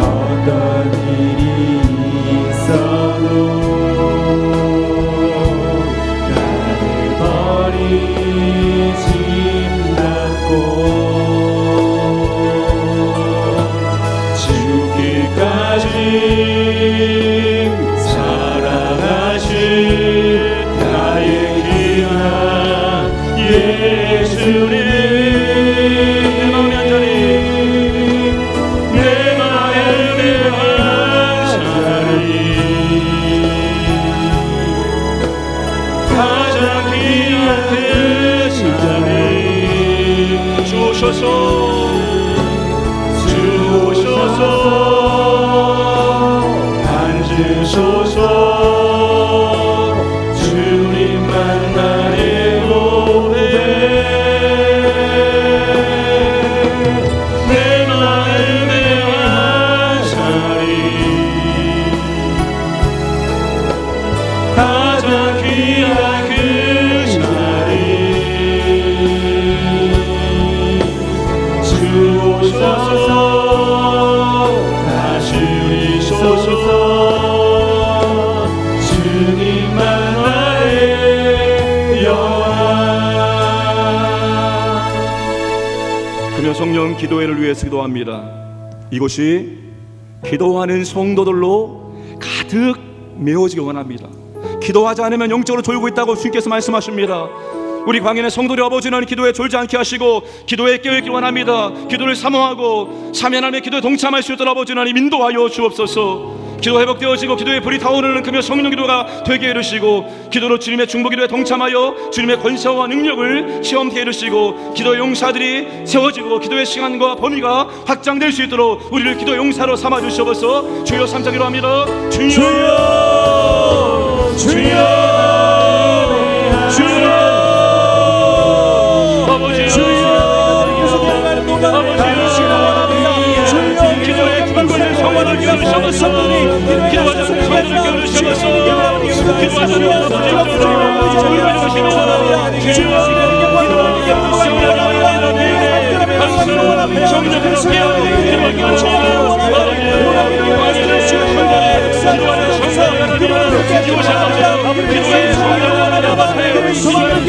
어떤 일이 있어도 나를 버리지 않고 죽기까지 사랑하신 나의 귀한 예수님 내 마음의 한자리 내 마음의 한자리 가장 귀한 그 자리 주셔서 앉으소서 주님만 나의 고백 내 마음의 한자리 가장 귀한 그 자리 주옵소서 다시 우리소서 주님만 나의 영광. 그며 성령 기도회를 위해서 기도합니다. 이곳이 기도하는 성도들로 가득 메워지기 원합니다. 기도하지 않으면 영적으로 졸고 있다고 주님께서 말씀하십니다. 우리 광연의 성도들 아버지는 기도에 졸지 않게 하시고 기도에 깨어있기 원합니다. 기도를 사모하고 참여 하나님의 기도에 동참할 수 있도록 아버지 하나님 인도하여 주옵소서. 기도 회복되어지고 기도의 불이 타오르는 금요 성령 기도가 되게 이루시고 기도로 주님의 중보 기도에 동참하여 주님의 권세와 능력을 체험케 이루시고 기도 용사들이 세워지고 기도의 시간과 범위가 확장될 수 있도록 우리를 기도 용사로 삼아 주시옵소서. 주여 삼자기로 합니다. 주여 주여 주여 아버지 기도의 중보를 성화를 깨우셔서 기도하자 성화를 깨우셔서 기도하자 성령을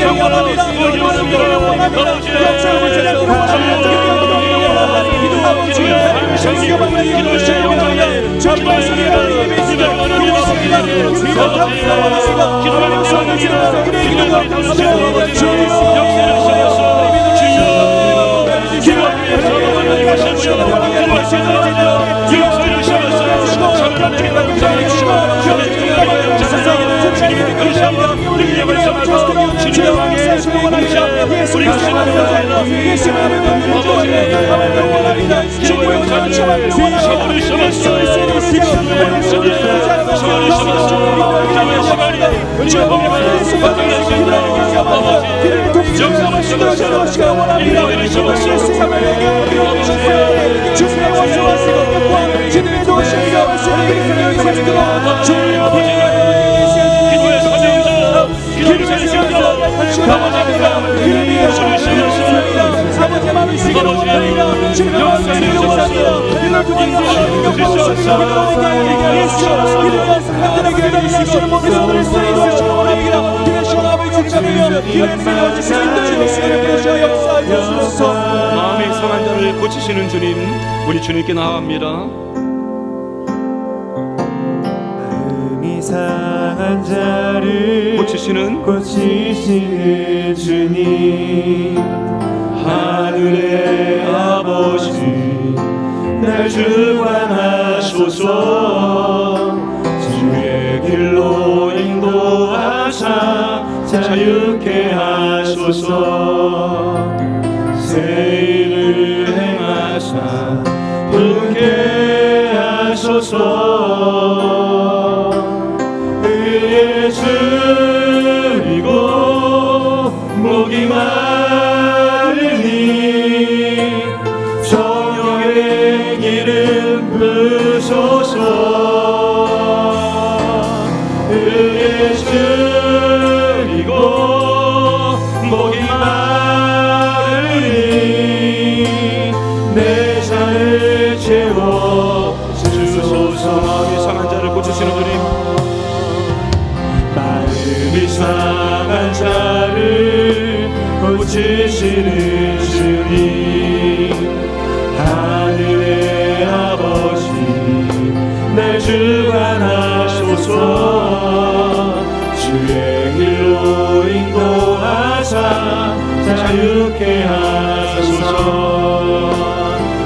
마음의 상한 자를 고치시는 주님, 우리 주님께 나아갑니다. 마음이 상한 자를 고치시는 주님, 하늘의 아버지, 날 주관하소서. 주의 길로 인도하사 자유케 하소서. 새 일을 행하사 분케 하소서. 의에 줄이고 목이 마르니 성령의 기름 부으소서. 의에 줄이고 목이 마르니 내 잔을 채워 주소서. 마음이 상한 자를 고치시는 주님, 마음이 상한 자를 고치시는 주님, 하늘의 아버지, 날 주관하소서. 주의 길로 인도하사 자유케 하소서.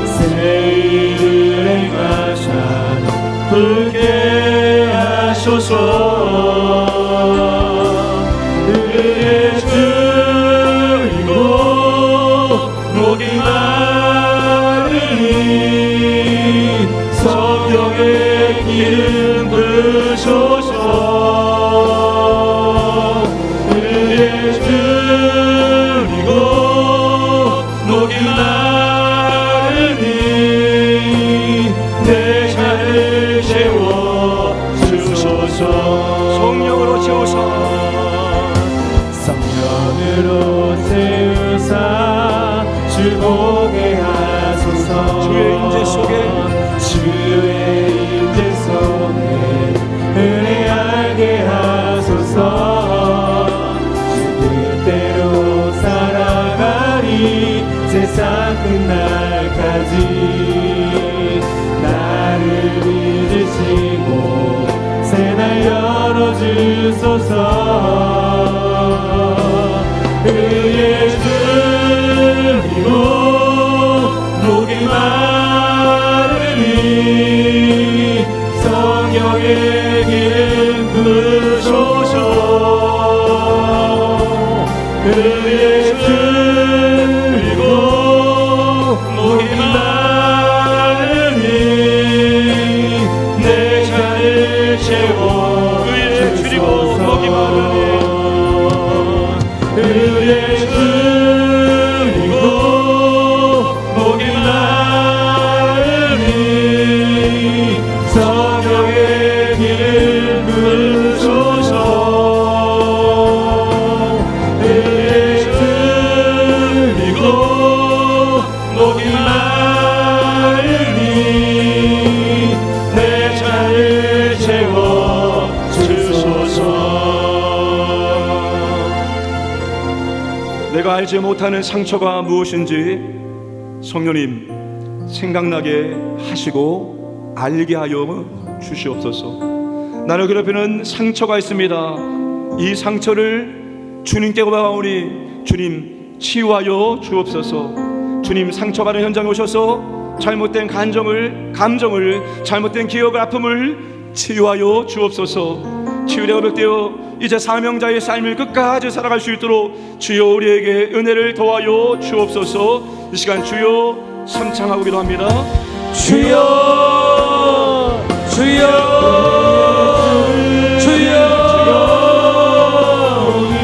새 일을 행하사 불게 하소서. 의에 줄이고 목이 마르니 성령의 기름 부으소서. 의에 줄이고 목이 마르니 내 잔을 채워 주소서. 성령으로 채우사, 성령으로 채우사 주보게 하소서. 주의 임재 속에 은혜 알게 하소서. 주 뜻대로 살아가리 세상 끝날까지. 나를 믿으시고 새 날 열어주소서. 의에 줄이고 목이 마르니 성령의 기름 부으소서. 의에 줄이고 목이 마르니 내 잔을 채워. 의에 줄이고 목이 마르니 의에 줄이고 목이 마르니 성령의 기름 부으소서. 의에 줄이고 목이 마르니 내 잔을 채워 주소서. 내가 알지 못하는 상처가 무엇인지 성령님 생각나게 하시고 알게 하여 주시옵소서. 나를 괴롭히는 상처가 있습니다. 이 상처를 주님께 고백하오니 주님 치유하여 주옵소서. 주님 상처받은 현장에 오셔서 잘못된 감정을 잘못된 기억을 아픔을 치유하여 주옵소서. 치유되어 회복되어 이제 사명자의 삶을 끝까지 살아갈 수 있도록 주여 우리에게 은혜를 더하여 주옵소서. 이 시간 주여 삼창하고 기도합니다. 주여 주여 주여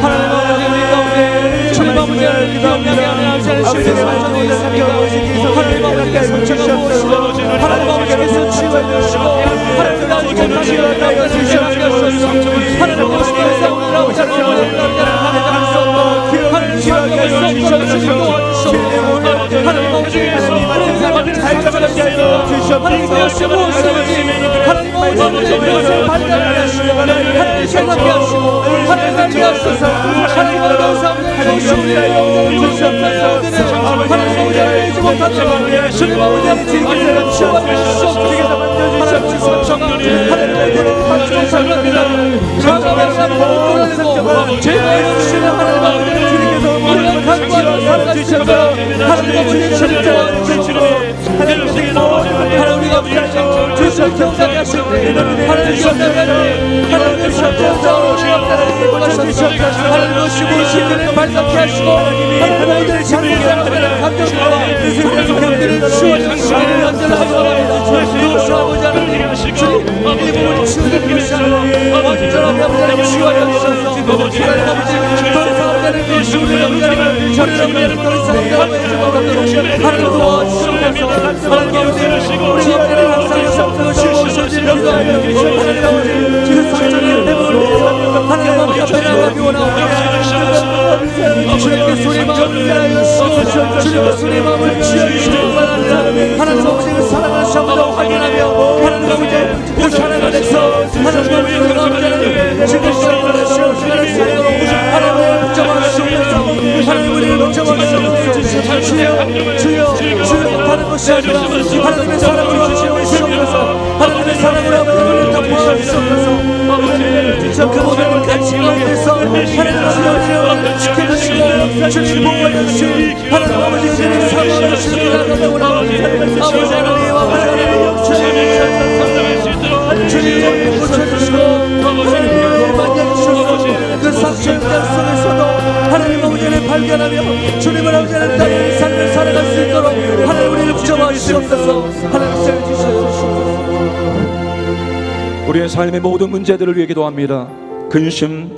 하나님 아버지 우리 가운데 주님 아버지를 기도합니다. 하나님 아버지의 상처가 무엇이고 하나님 아버지께서 치유해 주시고 하나님 아버지께서 치유하여 주시옵소서. 하나님 아버지께서 우리 아버지를 하나님 치유하게 하여 주시옵소서. 하나님 아버지께서 우리 삶을 잘 잡아가게 하여 주시옵소서. 하나님 되시고 하나님 아버지의 것을 발견하게 하시고 하나님 생각하게 하시고 하나님 알게 하소서. 하나님 감사합니다. 주시옵소서. 하나님 아버지를 알지 못하다가 주님 아버지의 진리를 주시옵소서. 만져주시옵소서. 하나님의 그런 감사합니다. 감사합니다. 제발 주시는 하나님 아버지를 주님께서 우리를 간구하여 살아주시옵소서. 하나님 아버지의 진리를 주시옵소서. 하나님 우리가 주시옵소서. 경상하게 하실 때 하나님 경상하게 하나님 주시옵소서. 하나님 오시고 신들을 발산케 하시고 하나님 아버지의 진리를 감정과 감정들을 치유하시기를 연결하여 바랍니다. 주시 아버지 하나님 주님 이 부분을 치유되는 것이 아니라 아버지를 아버지를 치유하여 주셔서 하나님 아버지 더 이상 나를 주시는 우리를 저리를 더 이상 하나님 도와주시옵소서. 하나님 아버지 우리 옆에는 항상 주시옵소서. 하나님 아버지 그 상처를 내버려 하나님 아버지 앞에 나가기 원하옵니다. 주님께 소리 마음을 하여주시고 주님께 소리 마음을 취하주시는 뿐만 아니라 하나님 아버지를 사랑하시옵소서 확인하며 하나님 아버지 그 사랑 안에서 하나님 아버지 지금 시간을 시간을 살도록 하나님을 붙잡아주시옵소서. 하나님 우리를 붙잡아주시옵소서. 주여 다른 것이 아니라 하나님의 사랑을 주시옵소서. 하나님의 사랑을 아버지를 덮어주시옵소서. 그 모든 같이 가운데서 하나님을 지켜주시고 주님 복받으시고 하나님 아버지 주님 사랑을 주시고 아버지 하나님 아버지의 영광을 주님 붙여주시고 하나님 만져주시고 그 상처의 속에서도 하나님 아버지를 발견하며 주님을 아버지를 따르는 삶을 살아갈 수 있도록 하나님 우리를 붙잡아 주시옵소서. 하나님 세워주시옵소서. 우리의 삶의 모든 문제들을 위해 기도합니다. 근심,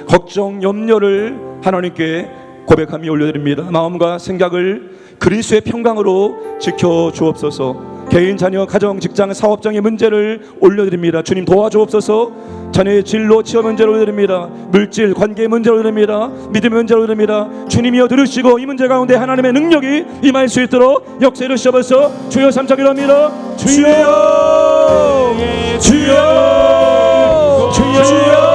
걱정, 염려를 하나님께 고백하며 올려드립니다. 마음과 생각을 그리스도의 평강으로 지켜주옵소서. 개인, 자녀, 가정, 직장, 사업장의 문제를 올려드립니다. 주님 도와주옵소서. 자녀의 진로, 취업 문제를 올려드립니다. 물질, 관계 문제를 올려드립니다. 믿음의 문제를 올려드립니다. 주님이여 들으시고 이 문제 가운데 하나님의 능력이 임할 수 있도록 역사를 주셔서 주여 삼창기로 합니다. 주여 주여 주여 주여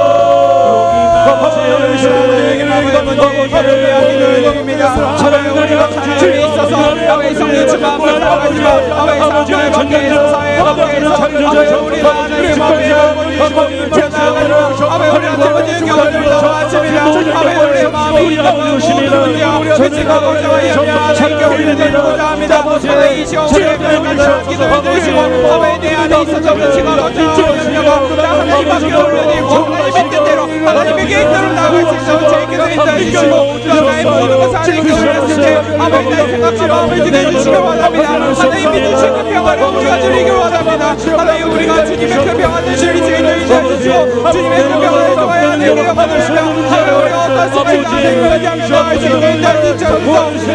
하나님의 계획대로 나아갈 수 있도록 제 기도에 인도해주시고 나의 모든 것을 하나님께 올렸을 때 아버지 나의 생각과 마음을 지켜주시기 원합니다. 하나님 믿으신 그 평화를 우리가 누리기 원합니다. 하나님 우리가 주님의 그 평화를 주님이 주시고 주님의 그 평화를 통하여 하나님의 영광을 주며 하나님 우리가 어떤 수가 하나님과 향할 수 있게 인도해주셔서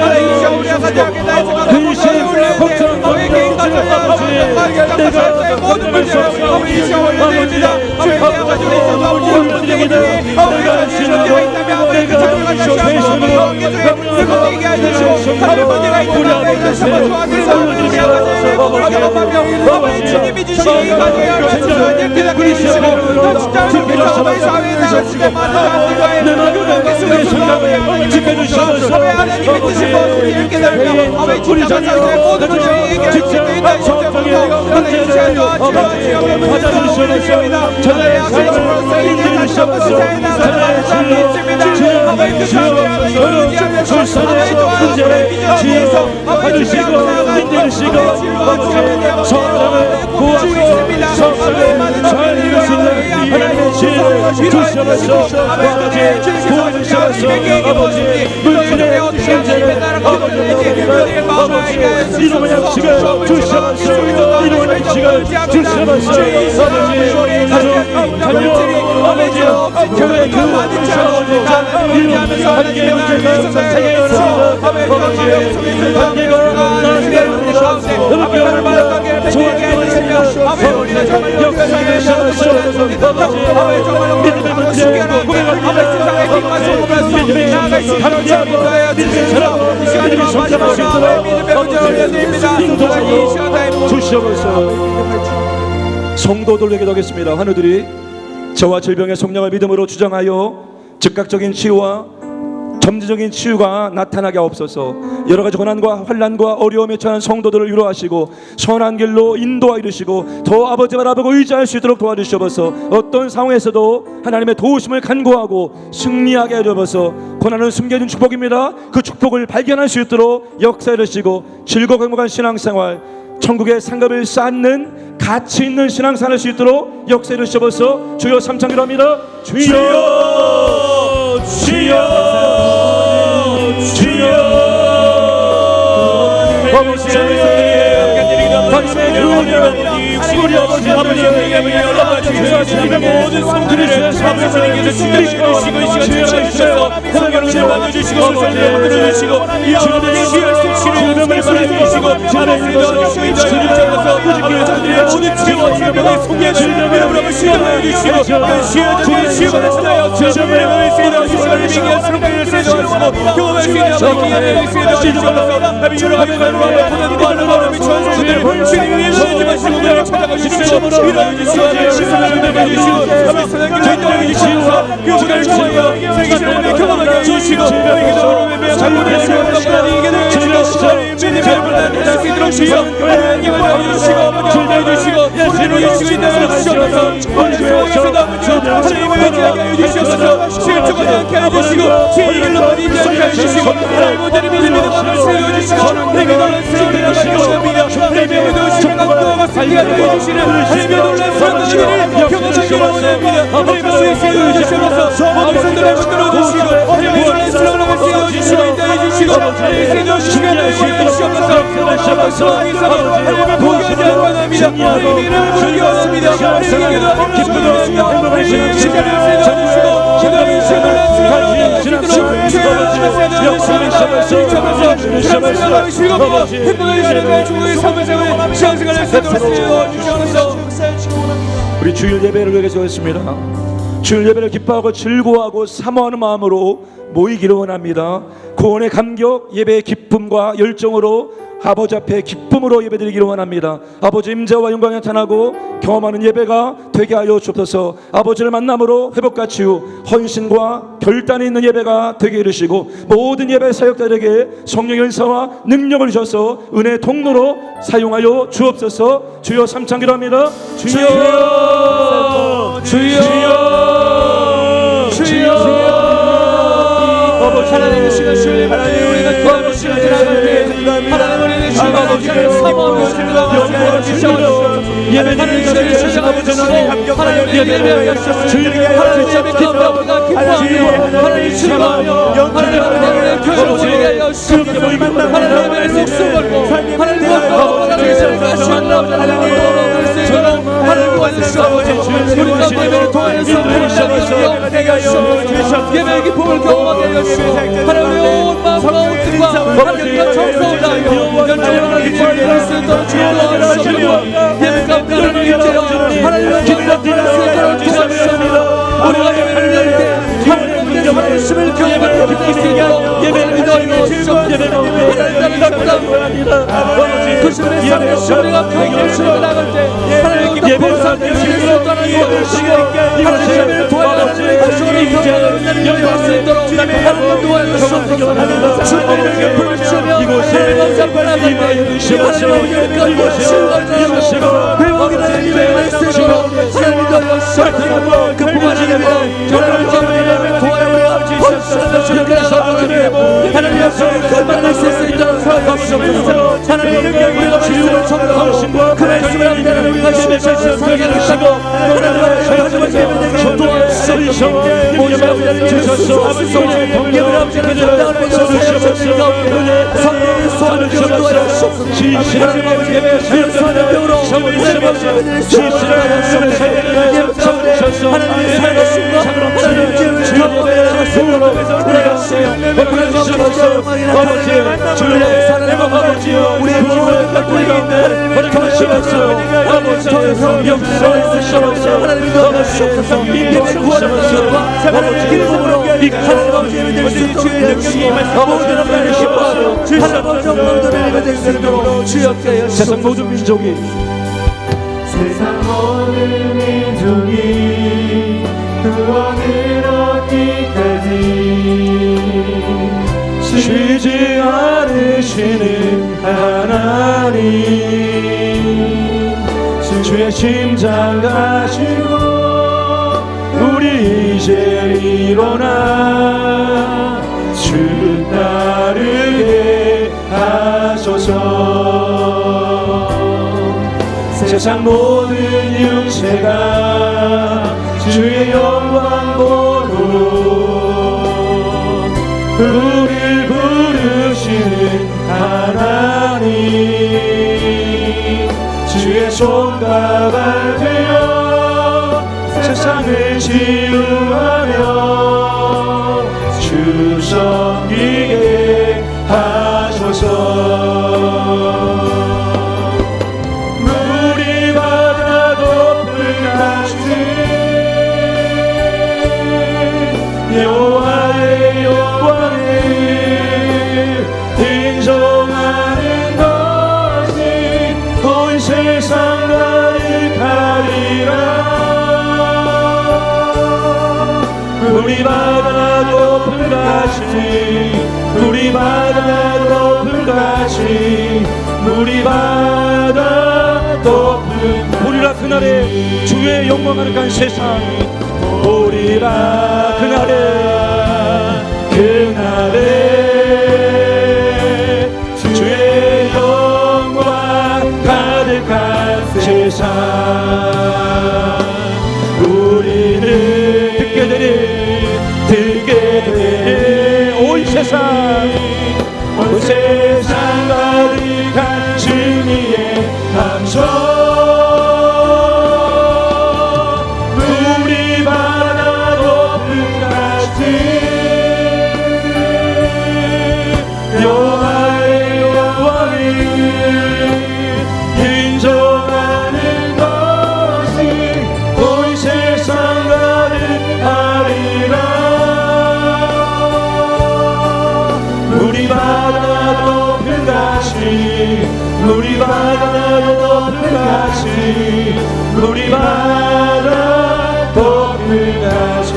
하나님 이 시간 우리가 가져가게 나의 생각과 마음을 올릴 때 너의 계획까지 하여 모든 문제를 우리 이 시간 올려드립니다. 주의 대화가지고 있어서 모든 문제들 우리가 주님께 있다면 아버지 그 자녀가 다시 한번 경계주의 불을 거두게 해주시고 하나님 문제가 있다면 아버지 다시 한번 도와주셔서 우리 아버지 아버지 주님이 주신 이 가정의 열매를 깨닫게 해주시고 또 직장에서 아버지 사회에 나갔을 때 많은 사람들과의 그런 속에서 지켜주시옵소서. 하나님의 뜻을 모두를 깨달으며 아버지 직장 상사의 모든 것을 얘기할 수 있는 날 십자가로 하나님 시간과 지켜주시옵소서. 찾아주시옵소서. 저의 아버지로서 인생을 접어서 사회에 나가는 사람이 있습니다. 아버지 그 사람을 의지하면서 아버지 또한 믿어주셔서 아버지 주시고 힘내주시고 성장을 구하시고 성장을 잘 이룰 수 있는 하나님의 지혜를 주시옵소서. 아버지 구해주셔서 아버지 물질의 현재를 아버지 이름의 양식을 주시옵소서. 이름의 양식을 주시옵소서. 아버지 가정 아버지 교회 그 아버지 이루면서 하나님의 문제가 세계에 있어 아버지 관계가 나누게 가운데 아버지 관계를 맺게 해주시며 아버지 우리는 정말 역사에 아버지 정말 믿음의 문제 아버지 세상의 빛과 소금을 나아갈 수 있는 자들과의 믿음이 시간이 성장할 수 있도록 믿음의 문제를 올려드립니다. 이 시간에 주시옵소서. 성도들 에게 하겠습니다. 하늘들이 저와 질병의 성령을 믿음으로 주장하여 즉각적인 치유와 점진적인 치유가 나타나게 하옵소서. 여러가지 고난과 환난과 어려움에 처한 성도들을 위로하시고 선한 길로 인도하 이르시고 더 아버지 바라보고 의지할 수 있도록 도와주시옵소서. 어떤 상황에서도 하나님의 도우심을 간구하고 승리하게 해주옵소서. 고난은 숨겨진 축복입니다. 그 축복을 발견할 수 있도록 역사해 주시고 즐겁고 행복한 신앙생활, 천국의 상급을 쌓는 가치 있는 신앙생활 할 수 있도록 역사해 주시옵소서. 주여 삼창기도합니다. 주여 주여 주여 우리 아버지 모든 성들을 아버지님께서 지켜주시고 이 시간 주시옵소서. 성경을 만져주시고 소설을 만들어주시고 이 주님의 치유를 말씀해주시고 하나님의 주시고 인도하여주셔서 아버지의 모든 치유와 질병의 속에는 여러분을 치유하여주시고 주의 치유가 나타나요. 주님의 은혜를 세워주시고 하나님의 성령을 세워주시고 경험할 수 있는 아버지의 세워주시옵소서. 아버지 여러 가지 고난과 어려움이 처한 성들을 주님의 은혜를 마시고 우리를 찾아가주시고 위로해주시고 하나님의 해주시고 아버지 사랑을 전달해주시고 그 시간을 통하여 세계적으로 경험하게 해주시고 우리에게 잘못했으면 이게 되어주시고 하나님의 잘못을 할 수 있도록 주여 하나님을 해주시고 전달해주시고 위로해주시고 인도해 주시옵소서. 오늘 주님께서도 하나님을 의지하게 해주시옵소서. 실족하지 않게 해주시고 주의 길로 인도하게 해주시고 하나님 모델을 믿음으로 세워주시고 내게 놀란 세월을 주시옵니다. 내게 믿으시면 감동하고 승리하게 해주시는 하나님의 놀란 사랑을 경험하기를 원합니다. 하나님의 세월을 주시옵소서. 모든 성들을 붙들어 주시고 하나님의 놀란 사랑을 세워주시고 인도해 주시고 하나님의 세월 시간을 주시옵소서. 하나님의 보호하지 원합니다. 하나님의 이름을 부르기 원합니다. 하나님의 기쁨을 주시고 하나님의 시간을 세워주시고 하나님의 놀란 사랑을 우리 주일 예배를 위해 주었습니다. 주일 예배를 기뻐하고 즐거워하고 사모하는 마음으로 모이기를 원합니다. 구원의 감격, 예배의 기쁨과 열정으로 아버지 앞에 기쁨으로 예배드리기를 원합니다. 아버지 임재와 영광이 나타나고 경험하는 예배가 되게 하여 주옵소서. 아버지를 만남으로 회복과 치유, 헌신과 결단이 있는 예배가 되게 이루시고 모든 예배 사역자들에게 성령의 은사와 능력을 주셔서 은혜의 통로로 사용하여 주옵소서. 주여 삼창기도합니다. 주여 주여 주여 하나님의 시간 주님 하나님 우리가 기도하는 시간 지나갈 때 하나님 우리는 주님 아버지를 사모하며 영광을 주시옵소서. 예배드리는 시간을 주시옵소서. 하나님 예배를 주님의 하나님 예배 기도하며 기뻐하며 하나님 즐거워하며 하나님 교회를 우리에게 하여 주옵소서. 하나님의 목숨 걸고 하나님과 다시 만나오자 하나님 구하시옵소서. 우리가 예배를 통하여서 예배의 기쁨을 경험하게 하여 주시옵소서. 하나님의 온 마음과 온 뜻과 하나님과 정성을 다하여 열정을 기뻐할 수 있도록 주옵소서. 예배 가운데 하나님의 임재와 하나님의 기쁨을 드릴 수 있도록 주옵소서. 우리가 예배를 드릴 때 하나님의 말씀을 경험하게 기쁠 수 있도록 예배를 믿어요. 예배가 하나님의 그 시간에 우리가 경계를 나갈 때 하나님께 보살펴 주시고 떠나는 것을 하나님을 도와주시고 하나님을 도와줄 수 있도록 하나님을 도와주시옵소서. 주님을 부르시며 하나님을 잡고 나갈 때 하나님을 끌고 시우가 회복이라는 이름의 말씀으로 하나님이 도와주시옵소서. 그 부활하는 저를 잡으려면 도와주시옵소서. 하나님 앞에 끝만날 수 있도록 도와주시옵소서. 하나님 우리가 주님을 전하고 그 말씀을 앞에 우리가 실천해서 살게 하시고 하나님의 예배되게 도와주시옵소서. 모든 아버지를 주셔서 예배를 아버지를 전당을 주셔서 성령의 소원을 도와주시옵소서. 하나님 아버지 예배의 소원을 배우러 하나님 아버지 예배를 주시옵소서. 하나님의 살아계심과 하나님의 기회를 주옵소서. 주의 사랑과 아버지 우리의 기분을 갖고 있는 감시하소서. 아버지 통해서 역사를 쓰시옵소서. 하나님이 도와주시옵소서. 이름을 구하는 것과 하나님의 기쁨으로 하나님 아버지 예배될 수 있도록 모든 하나님의 기뻐하고 하나님 아버지 모든 예배될 수 있도록 주여 세상 모든 민족이 세상 모든 민족이 구원을 얻기까지 쉬지 않으시는 하나님 주의 심장 가시고 우리 이제 일어나 주 따르게 하소서. 세상 모든 육체가 주의 영광 보고 우릴 부르시는 하나님 주의 손가락 되어 세상을 치유하며 주 섬기게 하소서. 여호와의 영광을 인정하는 것이 온 세상 가득하리라. 우리 바다 높은 같이 우리 바다 높은 같이 우리 바다 높은 보리라 그날에 주의 영광을 간 세상 보리라 그날에 주의 영광 가득한 세상 우리는 듣게 되니 온 세상 가득한 승리의 함성 여호와의 영광을 인정하는 것이 온 세상 가득하리라. 우리 바다 높은 같이 우리 바다 높은 같이 우리 바다 높은 같이.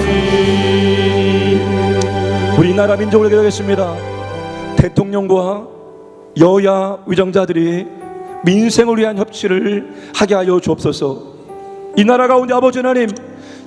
우리나라 민족을 기도하겠습니다. 대통령과 여야 의정자들이 민생을 위한 협치를 하게 하여 주옵소서. 이 나라 가운데 아버지 하나님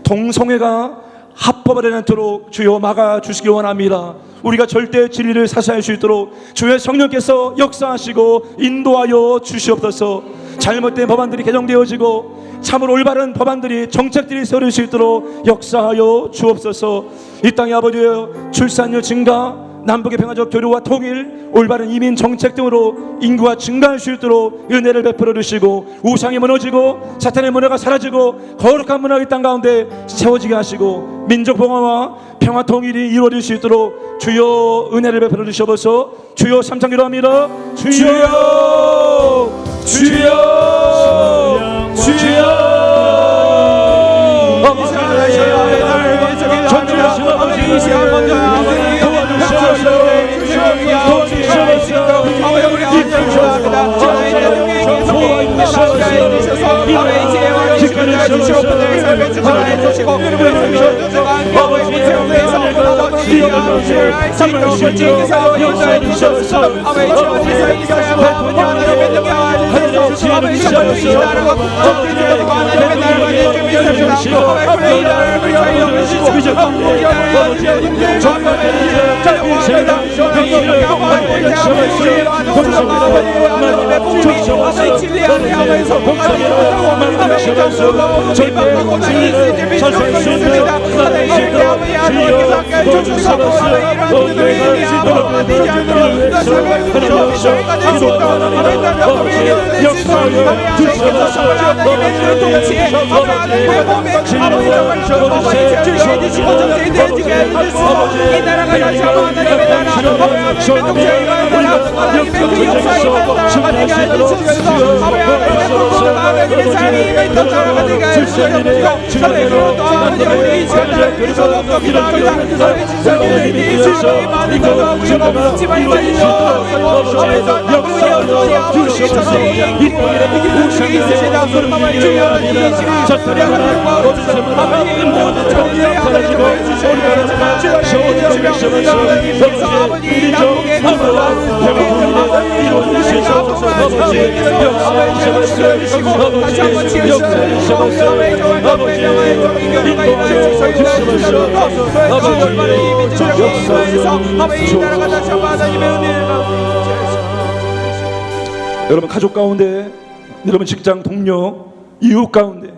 동성애가 합법화되지 않도록 주여 막아주시기 원합니다. 우리가 절대 진리를 사사할 수 있도록 주의 성령께서 역사하시고 인도하여 주시옵소서. 잘못된 법안들이 개정되어지고 참으로 올바른 법안들이 정책들이 세워질 수 있도록 역사하여 주옵소서. 이 땅의 아버지여 출산율 증가 남북의 평화적 교류와 통일, 올바른 이민 정책 등으로 인구가 증가할 수 있도록 은혜를 베풀어 주시고 우상이 무너지고 사탄의 문화가 사라지고 거룩한 문화가 이 땅 가운데 세워지게 하시고 민족 봉화와 평화 통일이 이루어질 수 있도록 주여 은혜를 베풀어 주시옵소서. 주여 삼창 기도합니다. 주여 주여 주여 아버지 전주하시고 아버지 도와주시옵소서. 여러분 가족 가운데, 여러분 직장 동료, 이웃 가운데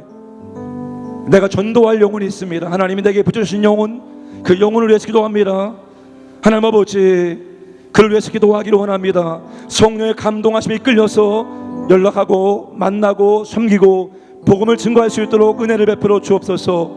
내가 전도할 영혼이 있습니다. 하나님이 내게 붙여주신 영혼, 그 영혼을 위해서 기도합니다. 하나님 아버지, 그를 위해서 기도하기를 원합니다. 성령의 감동하심에 이끌려서 연락하고 만나고 섬기고 복음을 증거할 수 있도록 은혜를 베풀어 주옵소서.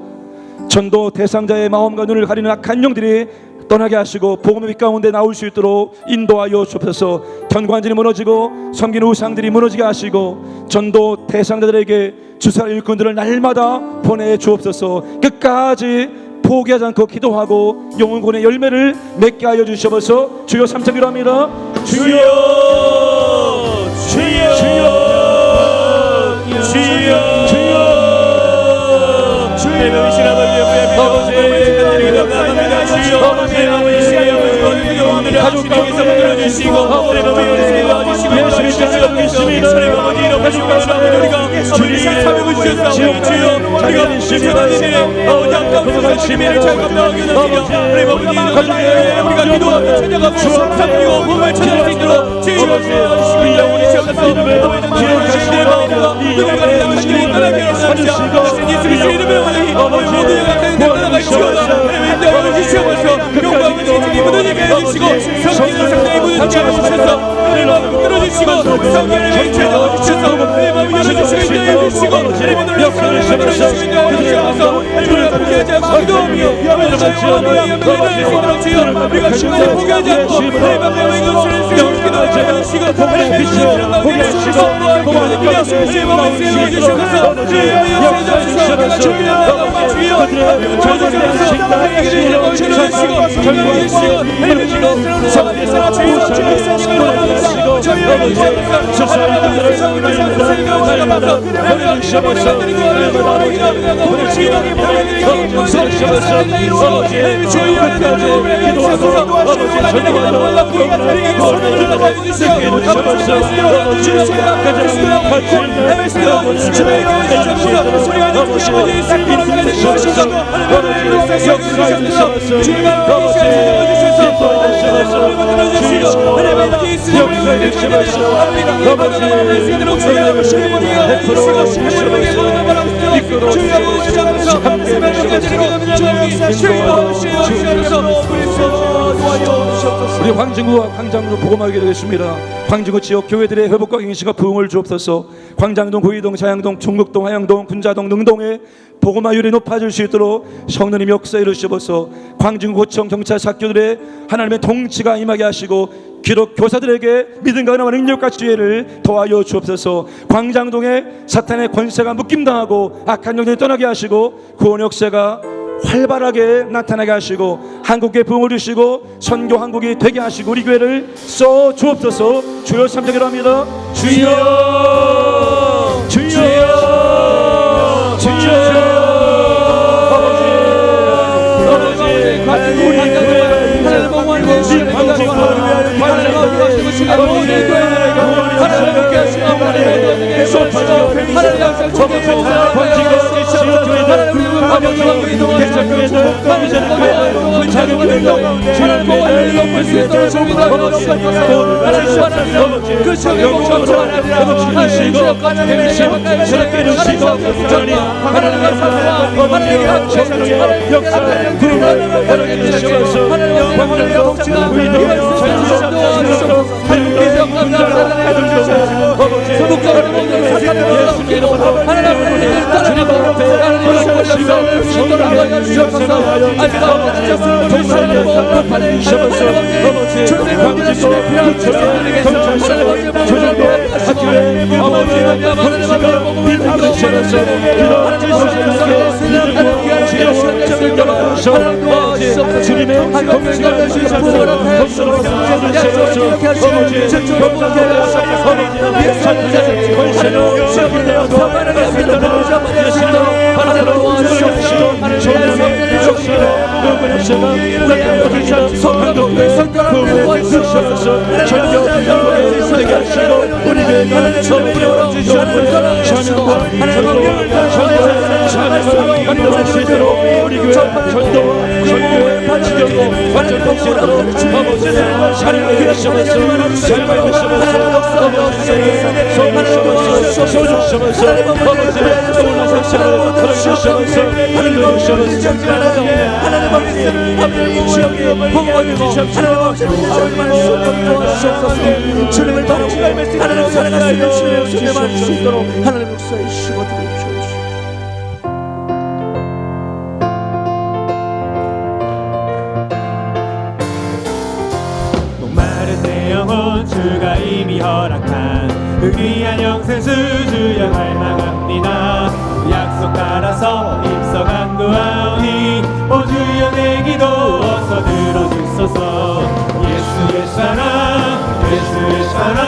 전도 대상자의 마음과 눈을 가리는 악한 영들이 떠나게 하시고 복음의 빛 가운데 나올 수 있도록 인도하여 주옵소서. 견관들이 무너지고 섬기는 우상들이 무너지게 하시고 전도 대상자들에게 주사할 일꾼들을 날마다 보내 주옵소서. 끝까지 포기하지 않고 기도하고 영혼군의 열매를 맺게 하여 주시옵소서. 주여 삼창 기도합니다. 주여 주여 주여 주여 주의 명신 아버지 가족 가운데서 만들어주시고 주님이 사명을 주셨사오니 주여 우리가 주님의 아버지 주님의 잘 감당하게 되시며 우리가 기도하며 찾아가고 섬기고 복음을 찾을 수 있도록 주여 주시고 영원히 세워서 주님의 마음과 눈을 가리다 하시니 떠나게 하시옵소서. 예수의 이름으로 하나님 모두의 각각의 떠나갈지어다. 인도하여 주시옵소서. 영광을 주님이 무너지게 해주시고 성기는 상당히 무너지게 해주셔서 내 마음을 끌어주시고 성기를 맹체해 주셔서 내 마음을 열어주시고 인도해 주시고 내 마음을 열어주시고 인도해 주셔서 우리가 포기하지 않고 기도하며 영원히 영광을 있도록 주여 우리가 중간에 포기하지 않고 내 마음의 응답을 쓰고 기도하지 않으시고 내 빛을 포기하시고 내 마음을 세워주셔서 주여 주여 주여 우리 광진구와 광장으로 복음하게 되겠습니다. 광진구 지역 교회들의 회복과 갱신과 부흥을 주옵소서. 광장동, 고이동, 자양동, 종국동, 화양동, 군자동, 능동에 복음화율이 높아질 수 있도록 성령님 역사에 이루시옵소서. 광진구청 경찰학교들의 하나님의 통치가 임하게 하시고 기록 교사들에게 믿음과 은혜와 능력과 지혜를 더하여 주옵소서. 광장동에 사탄의 권세가 묶임당하고 악한 영들이 떠나게 하시고 구원 역사가 활발하게 나타나게 하시고 한국에 부흥을 주시고 선교 한국이 되게 하시고 우리 교회를 써 주옵소서. 주여 삼자기로 합니다. 주여 주여 주여 주여 하나님 함께 하시고 하나님 쏟아지고 하나님 항상 존귀해 그 지역의 목적으로 하나님 지역까지 하나님 하나님의 사랑과 하나님의 함께 하나님 하나님의 주시고 하나님의 영광을 통치하는 주님의 주님을 통치할 수 하나님 살아갈 수 있는 주님을 수 있도록 하나님 목사의 힘을 주옵소서. 목마른 내 영혼 주가 이미 허락한 그 귀한 영생수 주여 갈망합니다. 약속 따라서 입성한 도하오니 오 주여 내 기도 어서 들어주소서. 예수의 사랑 예수의 사랑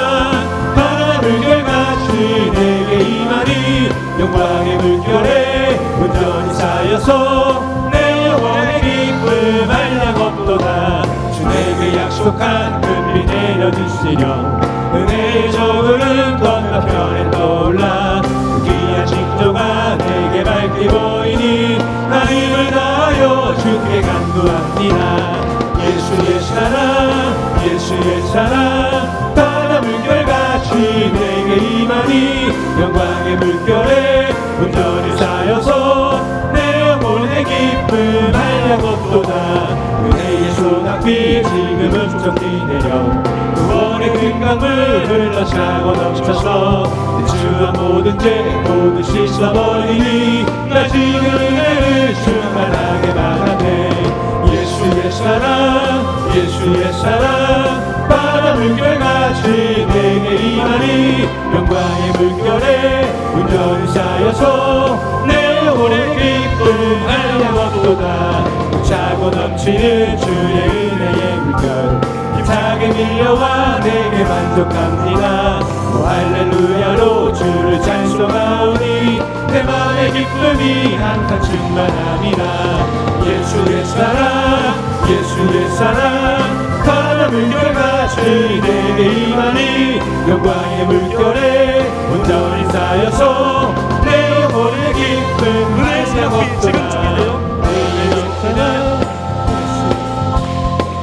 바다 물결같이 내게 임하니 영광의 물결에 온전히 쌓여서 내 영혼의 기쁨 알량 없도다. 주 내게 약속한 금비 내려주시려 은혜의 저구름 건너편에 떠올라 그 귀한 징조가 내게 밝게 보이니 나 힘을 다하여 주께 간구합니다. 예수의 사랑 예수의 사랑 바다 물결같이 내게 임하니 영광의 물결에 온전히 쌓여서 내 영혼의 기쁨 알량 없도다. 은혜의 소낙비 지금은 축적히 내려 구원의 큰 강물 흘러차고 넘쳐서 내 주한 모든 죄 모두 씻어버리니 나 지금 은혜를 충만하게 받았네. 예수의 사랑 예수의 사랑 바다 물결같이 내게 임하니 영광의 물결에 온전히 쌓여서 내 영혼의 기쁨 알량 없도다. 차고 넘치는 주의 은혜의 물결 힘차게 밀려와 내게 만족합니다. 오 할렐루야로 주를 찬송하오니 내 맘의 기쁨이 항상 충만합니다. 예수의 사랑 예수의 사랑 바다 물결같이 내게 임하니 영광의 물결에 온전히 쌓여서 내 영혼의 기쁨 알량 없도다.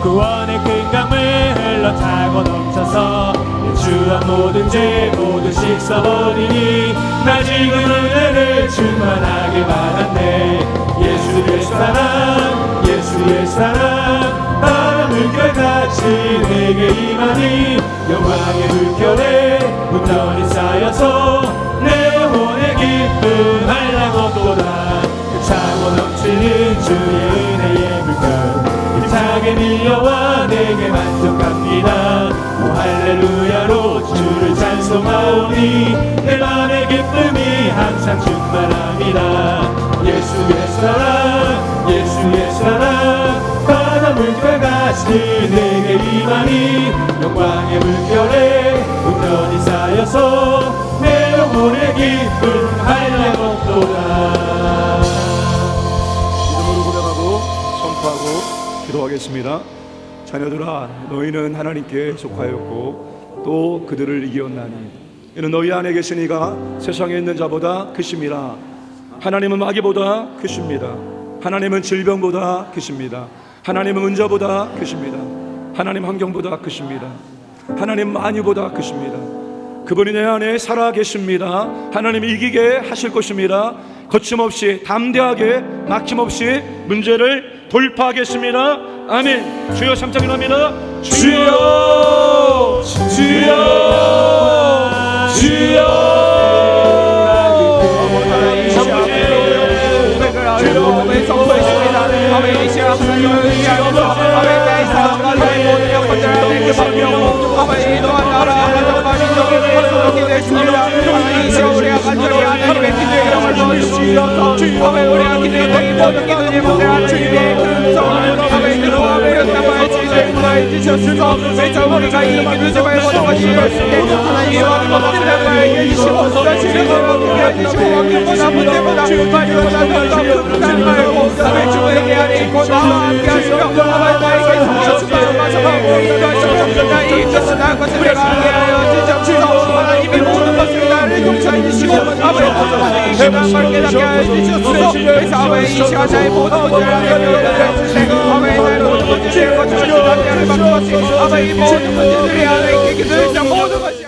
구원의 큰 강물 흘러차고 넘쳐서 내 주한 모든 죄 모두 씻어버리니 나 지금 은혜를 충만하게 받았네. 예수의 사랑 예수의 사랑 바다 물결같이 내게 임하니 영광의 물결에 온전히 쌓여서 내 영혼의 기쁨 알량 없도다. 차고 넘치는 주의 은혜의 물결 힘차게 밀려와 내게 만족합니다. 오 할렐루야로 주를 찬송하오니 내 맘의 기쁨이 항상 충만합니다. 예수의 사랑 예수의 사랑 바다 물결같이 내게 임하니 영광의 물결에 온전히 쌓여서 내 영혼의 기쁨 한량 없도다. 이름으로 고백하고 선포하고 기도하겠습니다. 자녀들아 너희는 하나님께 속하였고 또 그들을 이겼나니 이는 너희 안에 계신 이가 세상에 있는 자보다 크심이라. 하나님은 마귀보다 크십니다. 하나님은 질병보다 크십니다. 하나님은 문제보다 크십니다. 하나님 환경보다 크십니다. 하나님 만유보다 크십니다. 그분이 내 안에 살아 계십니다. 하나님 이기게 하실 것입니다. 거침없이 담대하게 막힘없이 문제를 돌파하겠습니다. 아멘. 주여 3장 일합니다. 주여 주여 주여 아버지 모든 분들이 안에 있게 늘 모든 것이